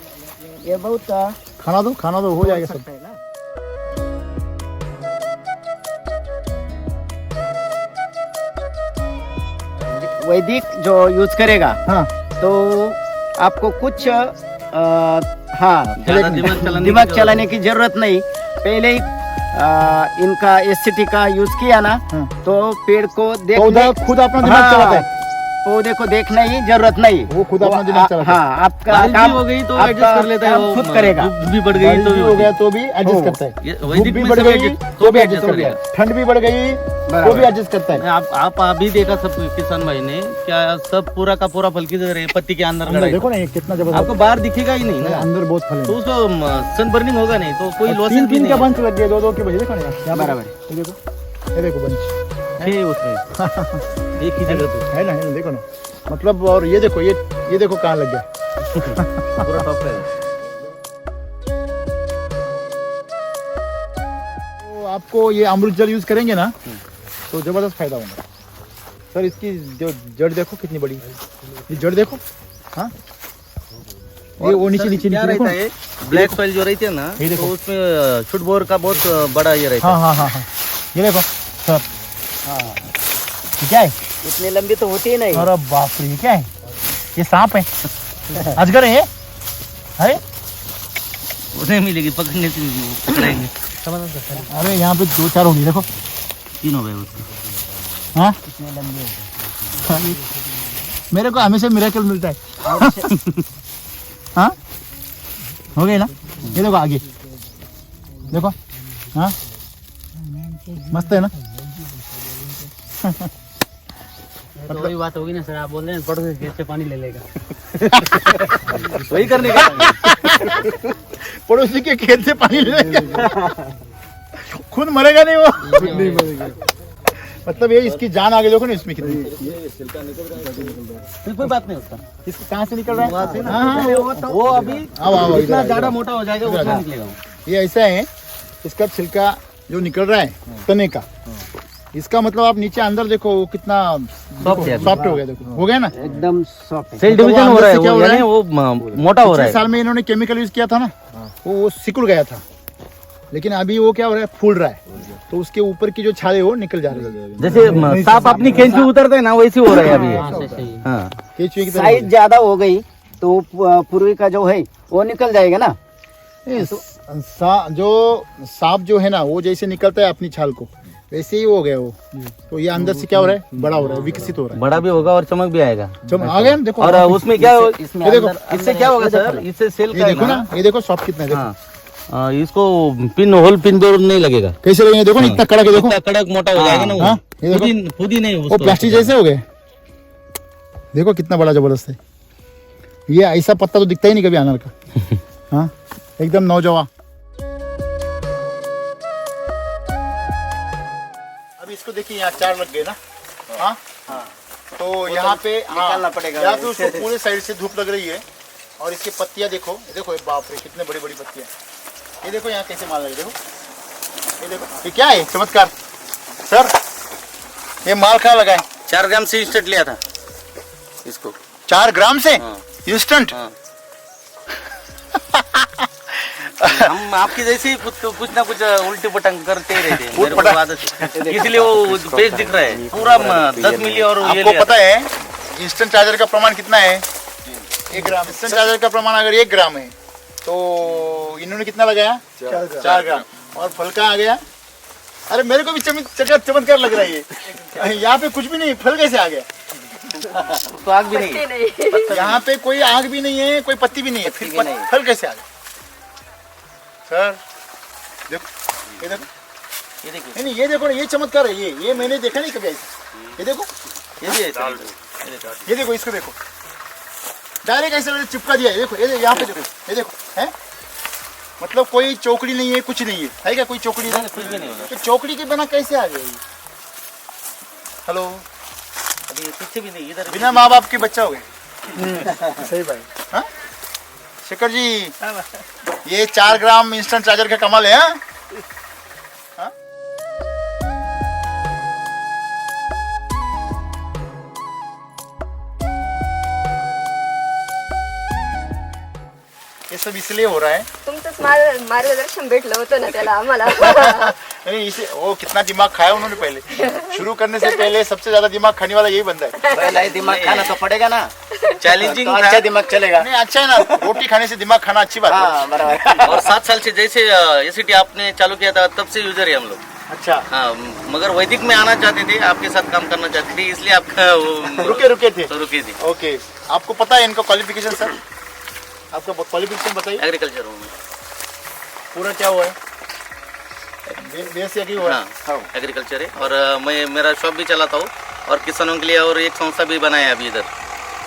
ये बहुत खाना दो, खाना दो, हो जाएगा सब। है ना। वैदिक जो यूज करेगा हाँ तो आपको कुछ हाँ ज्यादा दिमाग चलाने की जरूरत नहीं। पहले ही इनका एससीटी का यूज किया ना हाँ। तो पेड़ को देखने पौधा खुद अपना दिमाग चलाता है। पौधे को देखने की जरूरत नहीं। वो खुद अपना दिमाग चलाता है। हाँ आपका बारिश भी काम हो गई तो आपका एडजस्ट कर लेता है, काम वो खुद करेगा। धूप भी बढ़ गई बारिश तो भी भी हो गया तो भी एडजस्ट करता है। ये धूप वैदिक भी में बढ़ सब गई adjust- तो भी adjust एडजस्ट कर करेगा। लेगा, ठंड भी बढ़ गई तो बराबर। भी एडजस्ट करता है। आप अभी देखा सब किसान भाई ने क्या सब पूरा का पूरा फल की जगह पत्ती के अंदर अंदर गड़ा है। देखो ना ये कितना जबरदस्त, आपको बाहर दिखेगा ही नहीं ना, अंदर बहुत फल तो है। उसको सन बर्निंग होगा नहीं तो कोई लॉस तीन भी तीन नहीं का है। बंच लग गया, दो दो के बजे देखो ना यार, क्या बराबर। ये देखो बंच है उसमें एक ही जगह पे है ना, देखो ना मतलब। और ये देखो, ये देखो कहाँ लग गया। पूरा टॉप है। तो आपको ये अमृत जल यूज करेंगे ना तो जबरदस्त फायदा होगा सर। इसकी जो जड़ देखो कितनी बड़ी है, ये जड़ देखो। हाँ ये वो नीचे नीचे क्या नीचे देखो रहता ना। है, ब्लैक सॉइल जो रहती है ना ये देखो। तो उसमें शुड बोर का बहुत बड़ा ये रहता है। हाँ हाँ हाँ हाँ, ये देखो सर। हाँ ये क्या है? इतनी लंबी तो होती ही नहीं। अरे बाप रे, ये क्या है? ये सांप है, अजगर है? अरे उन्हें मिलेगी पकड़ने से पकड़ेंगे। अरे यहाँ पे 2-4 होगी देखो। 3 हो गए उसके। हाँ मेरे को हमेशा मिरेकल मिलता है। हाँ हो गए ना, ये देखो आगे देखो। हाँ मस्त है ना। तो वही बात होगी ना सर, आप बोल रहे हैं पड़ोसी खेत से पानी ले लेगा। वही करने का पड़ोसी के खेत से पानी ले खुद मरेगा नहीं वो। नहीं मरेगा, मतलब ये इसकी जान आगे देखो ना इसमें कितनी। कोई बात नहीं उसका। इसको कहाँ से निकल रहा है? ना। हाँ हाँ, वो अभी आओ, जितना इधर, ज्यादा इधर। मोटा हो जाएगा इधर, उतना हाँ। निकलेगा वो। ये ऐसा है, इसका छिलका जो निकल रहा है तने का, इसका मतलब आप नीचे अंदर देखो वो कितना Soft है। सॉफ्ट हो गया। देखो हो गया ना। एकदम सॉफ्ट है। सेल तो वो डिवीजन हो अंदर रहा है से क्या वो, हो रहा यानी है? वो मोटा हो रहा पिछले है। साल में इन्होंने केमिकल यूज किया था ना, वो सिकुड़ गया था, लेकिन अभी वो क्या हो रहा है, फूल रहा है, तो उसके ऊपर की जो छाले वो निकल जा रही है। जैसे सांप अपनी खेत में उतरते है ना वैसे हो रहा है अभी। हाँ केंचुए की तरह साइज ज्यादा हो गई तो पूर्वी का जो है वो निकल जाएगा ना। जो सांप जो है ना वो जैसे निकलता है अपनी छाल को, वैसे ही हो गया वो। तो ये अंदर से क्या हो रहा है, बड़ा हो रहा है, विकसित हो रहा बड़ा भी होगा और चमक भी आएगा। है। आ गया ना, देखो। और उसमें क्या इसमें ये देखो, अंदर- इससे क्या होगा सर, इससे सेल ये का है देखो ना। ना, ये देखो सॉफ्ट कितना है, देखो। हाँ इसको पिन होल पिन डोर नहीं लगेगा। कैसे लगेंगे देखो ना, इतना कड़क है देखो। इतना कड़क मोटा हो जाएगा ना वो। हाँ, ये देखो। खुद ही नहीं वो उसको प्लास्टिक जैसे हो गए, देखो कितना बड़ा जबरदस्त है। ये ऐसा पत्ता तो दिखता ही नहीं कभी अनार का। हाँ एकदम नौजवान। अब इसको देखिए, यहाँ 4 लग गए ना। हाँ तो यहाँ पे निकालना पड़ेगा। यहाँ पे उसको पूरे साइड से धूप लग रही है, और इसकी पत्तियाँ देखो, देखो ये बाप रे कितने बड़ी बड़ी पत्तियाँ। ये देखो यहाँ कैसे माल लगे, देखो ये देखो। ये क्या है चमत्कार सर, ये माल कहाँ लगा है? 4 ग्राम से इंस्टेंट लिया था इसको। 4 ग्राम से हाँ। इंस्टेंट। हाँ। हम आपकी जैसे ही कुछ ना कुछ उल्टी पटंग करते ही रहते हैं, मेरे को पटंग। आदत है। इसलिए वो पेज दिख रहा है पूरा 10 मिली और ये आपको लिया पता है इंस्टेंट चार्जर का प्रमाण कितना है? 1 ग्राम। इंस्टेंट चार्जर का प्रमाण अगर 1 ग्राम है तो इन्होंने कितना लगाया? 4 ग्राम। और फल का आ गया, अरे मेरे को भी चमत्कार लग रहा है ये। यहाँ पे कुछ भी नहीं, फल कैसे आ गया? तो आग भी नहीं है। नहीं यहाँ पे कोई आग भी नहीं है, कोई पत्ती भी नहीं है, फिर फल कैसे आ गया? सर देखो, ये देखो, ये देखिए, नहीं नहीं, ये देखो ना, ये चमत्कार है, ये मैंने देखा नहीं कभी ऐसा। ये देखो, ये भी ऐसा ही है। ये देखो, इसको देखो, डायरेक्ट ऐसे चिपका दिया है। देखो ये यहाँ पे देखो, ये देखो है, मतलब कोई चौकड़ी नहीं है, कुछ नहीं है क्या? कोई चौकड़ी नहीं, कुछ भी नहीं होगा। तो चौकड़ी के बिना कैसे आ गया ये? हेलो, अभी पीछे भी नहीं, इधर बिना माँ बाप के बच्चा हो गए। सही भाई। हाँ शेखर जी, ये 4 ग्राम इंस्टेंट चार्जर का कमाल है। हाँ हाँ? ये सब इसलिए हो रहा है। तुमचंच मार्गदर्शन भेटलं होतं ना त्याला आम्हाला. नहीं इसे वो कितना दिमाग खाया उन्होंने पहले। शुरू करने से पहले सबसे ज्यादा दिमाग खाने वाला यही बंदा है। पहला ही दिमाग खाना तो पड़ेगा ना, चैलेंजिंग तो अच्छा दिमाग चलेगा। नहीं अच्छा है ना, रोटी खाने से दिमाग खाना अच्छी बात है। हाँ बराबर। और 7 साल से जैसे एसीटी आपने चालू किया था तब से यूजर है हम लोग। अच्छा, हाँ, मगर वैदिक में आना चाहते थे, आपके साथ काम करना चाहते थे, इसलिए आपका वो रुके थे। तो रुकी थी। ओके, आपको पता है इनका क्वालिफिकेशन सर? आपका क्वालिफिकेशन बताइए। एग्रीकल्चर हूँ मैं। पूरा क्या हुआ है? BSc हुआ है? हाँ, एग्रीकल्चर है। और मैं मेरा शॉप भी चलाता हूँ और किसानों के लिए और एक संस्था भी बनाया है अभी इधर।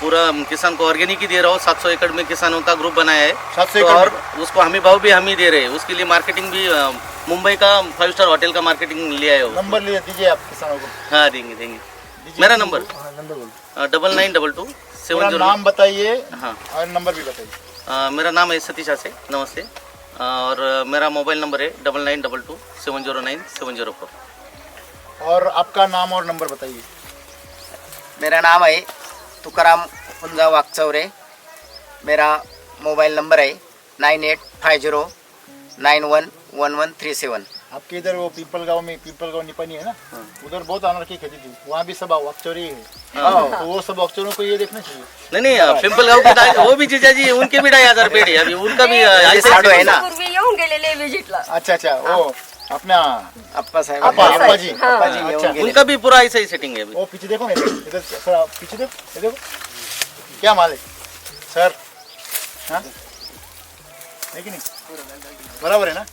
पूरा किसान को ऑर्गेनिक ही दे रहा हूँ। 700 एकड़ में किसानों का ग्रुप बनाया है। 700 तो एकड़ और उसको हमी भाव भी हम ही दे रहे हैं। उसके लिए मार्केटिंग भी मुंबई का 5 स्टार होटल का मार्केटिंग लिया है वो। नंबर ले दीजिए आप किसानों को। हाँ देंगे। मेरा नंबर हाँ नंबर बोलो। 9922 पूरा 70। नाम बताइए हाँ, और नंबर भी बताइए। मेरा नाम है सतीश आसे, नमस्ते। और मेरा मोबाइल नंबर है 9922 709 704। और आपका नाम और नंबर बताइए। मेरा नाम है तुकाराम पुंजा वाकचौरे। मेरा मोबाइल नंबर है 9850911137। आपके इधर वो पीपल गांव निपानी है ना, उधर बहुत अनार की खेती थी, वहाँ भी सब वाकचौरी है। तो वो सब वाकचौरों को ये देखना चाहिए। नहीं पिंपल गाँव के वो भी जीजा जी, उनके भी 2,500 पेड़ है अभी, उनका भी ऐसे साडू है ना। पूर्वी येऊन गेलेले विजिटला. अच्छा, वो अपना अप्पा साहेब अप्पा जी। अप्पा जी अच्छा, येऊन गेले। उनका भी पूरा ऐसा ही सेटिंग है अभी। वो पीछे देखो ना, इधर थोड़ा पीछे देखो, ये देखो क्या माल है सर। हाँ है कि नहीं? बराबर है ना?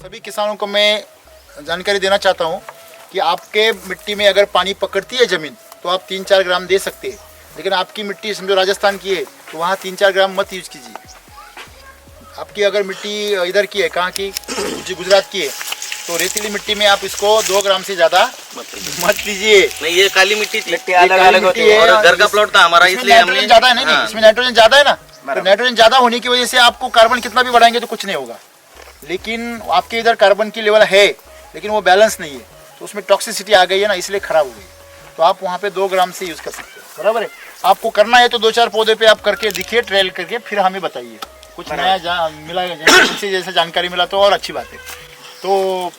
सभी किसानों को मैं जानकारी देना चाहता हूँ कि आपके मिट्टी में अगर पानी पकड़ती है जमीन तो आप 3-4 ग्राम दे सकते हैं, लेकिन आपकी मिट्टी समझो राजस्थान की है तो वहाँ 3-4 ग्राम मत यूज कीजिए। आपकी अगर मिट्टी इधर की है, कहाँ की, गुजरात की है, तो रेतीली मिट्टी में आप इसको 2 ग्राम से ज़्यादा मत लीजिए। नहीं, ये काली मिट्टी थी। मिट्टी अलग अलग होती है। और घर का प्लॉट था हमारा, इसलिए हमने ज़्यादा है नहीं, हाँ। इसमें नाइट्रोजन ज़्यादा है ना, तो नाइट्रोजन ज़्यादा होने की वजह से आपको कार्बन कितना भी बढ़ाएंगे तो कुछ नहीं होगा। लेकिन आपके इधर कार्बन की लेवल है लेकिन वो बैलेंस नहीं है, तो उसमें टॉक्सिसिटी आ गई है ना, इसलिए खराब हो गई। तो आप वहाँ पे 2 ग्राम से यूज़ कर सकते हो, बराबर है। आपको करना है तो 2-4 पौधे पे आप करके दिखिए, ट्रायल करके, फिर हमें बताइए कुछ नया मिला है, जैसे जानकारी मिला तो और अच्छी बात है। तो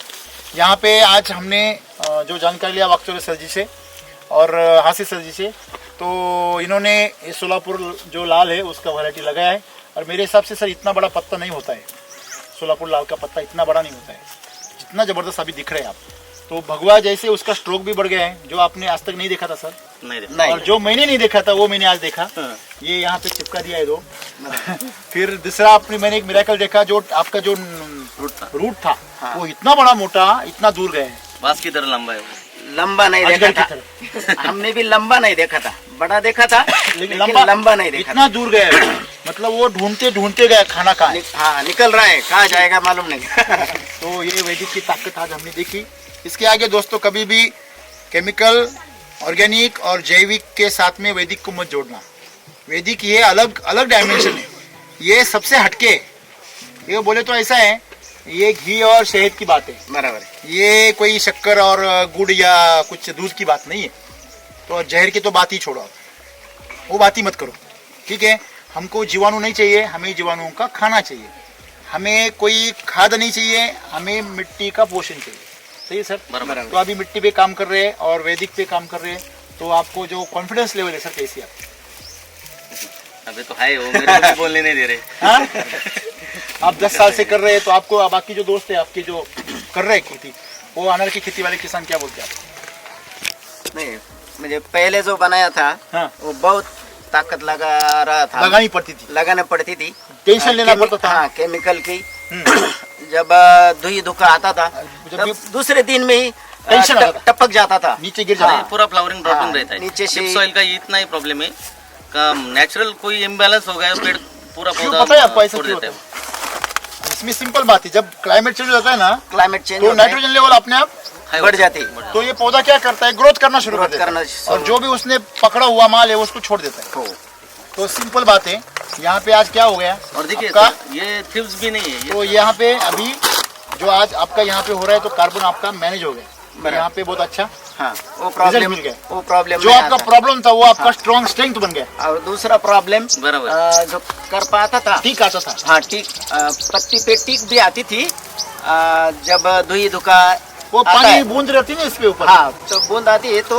यहाँ पे आज हमने जो जानकारी लिया वाकचौरे सर जी से और हासिल सर जी से, तो इन्होंने ये सोलापुर जो लाल है उसका वैरायटी लगाया है। और मेरे हिसाब से सर इतना बड़ा पत्ता नहीं होता है, सोलापुर लाल का पत्ता इतना बड़ा नहीं होता है जितना ज़बरदस्त अभी दिख रहे हैं आप। तो भगवा जैसे उसका स्ट्रोक भी बढ़ गया है, जो आपने आज तक नहीं देखा था सर। नहीं। और जो मैंने नहीं देखा था वो मैंने आज देखा। ये यहाँ पे चिपका दिया है 2। फिर दूसरा आपने मैंने एक मिरेकल देखा, जो आपका जो रूट था वो इतना बड़ा मोटा, इतना दूर गया है, बांस की तरह लंबा है वो। लंबा नहीं अजगर देखा की था। हमने भी लंबा नहीं देखा था, बड़ा देखा था लेकिन लेकिन लंबा नहीं देखा इतना दूर गया है। मतलब वो ढूंढते गया खाना कहाँ है। हाँ निकल रहा है, कहाँ जाएगा मालूम नहीं। तो ये वैदिक की ताकत आज हमने देखी। इसके आगे दोस्तों कभी भी केमिकल, ऑर्गेनिक और जैविक के साथ में वैदिक को मत जोड़ना। वैदिक ये अलग डायमेंशन है, ये सबसे हटके है। ये बोले तो ऐसा है, ये घी और शहद की बात है, बराबर है। ये कोई शक्कर और गुड़ या कुछ दूध की बात नहीं है। तो जहर की तो बात ही छोड़ो, वो बात ही मत करो, ठीक है। हमको जीवाणु नहीं चाहिए, हमें जीवाणुओं का खाना चाहिए। हमें कोई खाद नहीं चाहिए, हमें मिट्टी का पोषण चाहिए। सही है सर? बराबर। तो अभी मिट्टी पे काम कर रहे हैं और वैदिक पे काम कर रहे हैं, तो आपको जो कॉन्फिडेंस लेवल है सर कैसी आप? अभी तो है, वो मेरे को भी बोलने नहीं दे रहे। हाँ? आप 10 साल से कर रहे हैं, तो आपको बाकी जो दोस्त है आपके जो कर रहे हैं खेती, वो अनार की खेती वाले किसान क्या बोलते हैं आपको? नहीं, मुझे पहले जो बनाया था हाँ। वो बहुत ताकत लगा रहा था, लगानी पड़ती थी, लगाने पड़ती थी, टेंशन लेना पड़ता था। हाँ, केमिकल की। जब धुई धुका आता था तब दूसरे दिन में ही टेंशन आता था। टपक जाता था, नीचे गिर जाता हाँ, पूरा फ्लावरिंग ड्रॉपिंग हाँ, रहता है। नीचे से- चिप सॉइल का इतना ही प्रॉब्लम है का नेचुरल कोई इम्बैलेंस हो गया, पेड़ पूरा क्यों पौधा पता है आपको ऐसा छोड़ क्यों देता होता है। है? इसमें सिंपल बात है, जब क्लाइमेट चेंज होता है ना क्लाइमेट चेंज तो नाइट्रोजन लेवल अपने आप हाई बढ़ होता है, जाती। तो ये पौधा क्या करता है, ग्रोथ करना शुरू कर ग्रोथ देता करना है शुरू- और जो भी उसने पकड़ा हुआ माल है वो उसको छोड़ देता है। हो। तो सिंपल बात है, यहाँ पे आज क्या हो गया और देखिए आपका, सर, ये थ्रिप्स भी नहीं है, तो यहाँ पे अभी जो आज आपका यहाँ पे हो रहा है तो कार्बन आपका मैनेज हो गया, तो यहाँ पे बहुत अच्छा हाँ, वो प्रॉब्लम मिल गया। वो प्रॉब्लम जो आपका प्रॉब्लम था वो आपका स्ट्रॉन्ग स्ट्रेंथ बन गया, और दूसरा प्रॉब्लम बराबर। जो कर पाता था, ठीक आता था। हाँ टीक, पत्ती पे टीक भी आती थी जब धुई धुका वो आता पानी है। बूंद रहती है ना इसके ऊपर, हाँ, तो बूंद आती है तो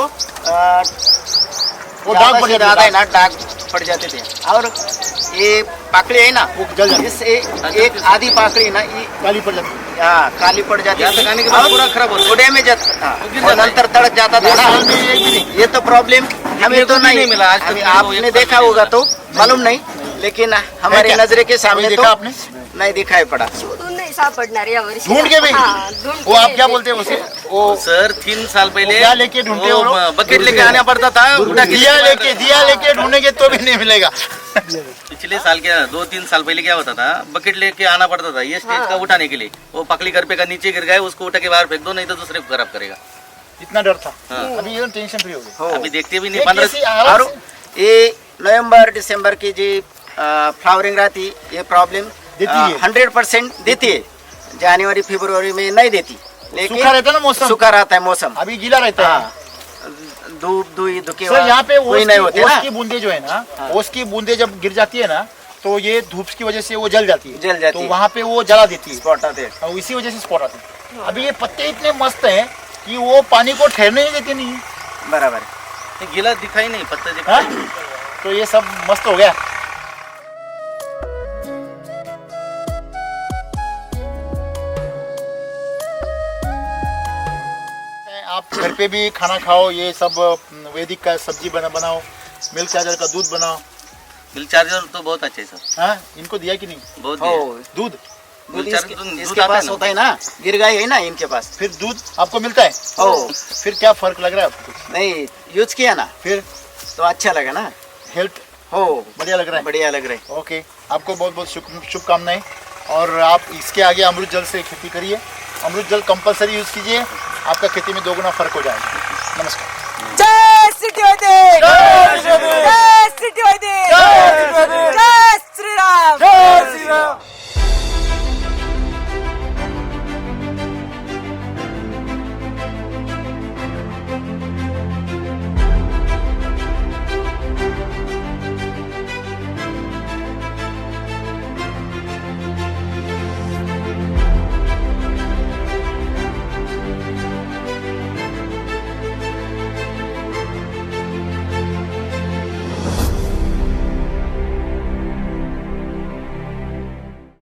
वो दाग पड़ जाते ज्यादा है हैं, ना, दाग पड़ जाते थे। और ये पाकड़ी है ना, वो जल जाती है, इस एक आधी पाकड़ी ना ये काली पड़ जाती है। काली पड़ जाती यहाँ तक आने के बाद पूरा खराब होता है। वो डैमेज वो गिर और जाता है। नंतर तड़क जाता था वो ना। साल में एक भी नहीं। ये तो प्रॉब्लम हमें को तो भी नहीं नहीं मिला, आज तक मेरे को आपने एक देखा नहीं होगा मिला। तो मालूम नहीं, लेकिन हमारे क्या? नजरे के कोई सामने देखा तो आपने? नहीं दिखाई पड़ा। शोधून नाही सापडणार यावर्षी. ढूंढ के भी हाँ, ढूंढ वो के आप क्या भी. बोलते हैं उसे, वो सर 3 साल पहले वो क्या लेके ढूंढते हो लोग? बकेट लेके आना पड़ता था, उठा के दिया लेके ढूंढेंगे तो भी नहीं मिलेगा। पिछले साल क्या 2-3 साल पहले क्या होता था, बकेट लेके आना पड़ता था ये स्टेज का उठाने के लिए। वो पकड़ी घर पे का नीचे गिर गए, उसको उठा के बाहर फेंक दो, नहीं तो दूसरे को खराब करेगा। इतना डर था, हाँ। अभी ये टेंशन फ्री हो गया। हो। अभी देखते भी नहीं ये 15 कैसी आवाज और ये नवंबर दिसंबर की जो फ्लावरिंग रहती ये प्रॉब्लम देती है। 100% देती है, जनवरी फरवरी में नहीं देती, लेकिन सूखा रहता है ना मौसम, सूखा रहता है मौसम। अभी गीला रहता है। हाँ, धूप दुई धुके सर यहाँ पे कोई नहीं होते ना, ओस की बूंदे जो है ना, ओस की बूंदे जब गिर जाती है ना तो ये धूप की वजह से वो जल जाती है, जल जाती तो है। वहाँ पे वो जला देती है स्पॉट आते हैं। और इसी वजह से स्पॉट आते हैं। अभी ये पत्ते इतने मस्त हैं कि वो पानी को ठहरने नहीं देते नहीं, बराबर। ये गीला दिखाई नहीं, पत्ते हाँ? दिखाई नहीं। तो ये सब मस्त हो गया। आप घर पे भी खाना खाओ, ये सब वैदिक का सब्जी बनाओ, मिल्क चार्जर का दूध बनाओ। मिल्क चार्जर तो बहुत अच्छे है सर, हाँ, इनको दिया कि नहीं बहुत हो, दिया। दूध? दूध मिल्क चार्जर तो इसके दूध आता पास है होता है ना, गिर गए है ना इनके पास। फिर दूध आपको मिलता है? हो, फिर क्या फर्क लग रहा है आपको कुछ? नहीं यूज किया ना फिर तो अच्छा लगा ना। हेल्थ हो, बढ़िया लग रहा है? बढ़िया लग रहा है। ओके, आपको बहुत बहुत शुभकामनाएं, और आप इसके आगे अमृत जल से खेती करिए। अमृत जल कंपलसरी यूज कीजिए, आपका खेती में 2 गुना फर्क हो जाएगा। नमस्कार। जय सिटी वैदिक, जय सिटी वैदिक।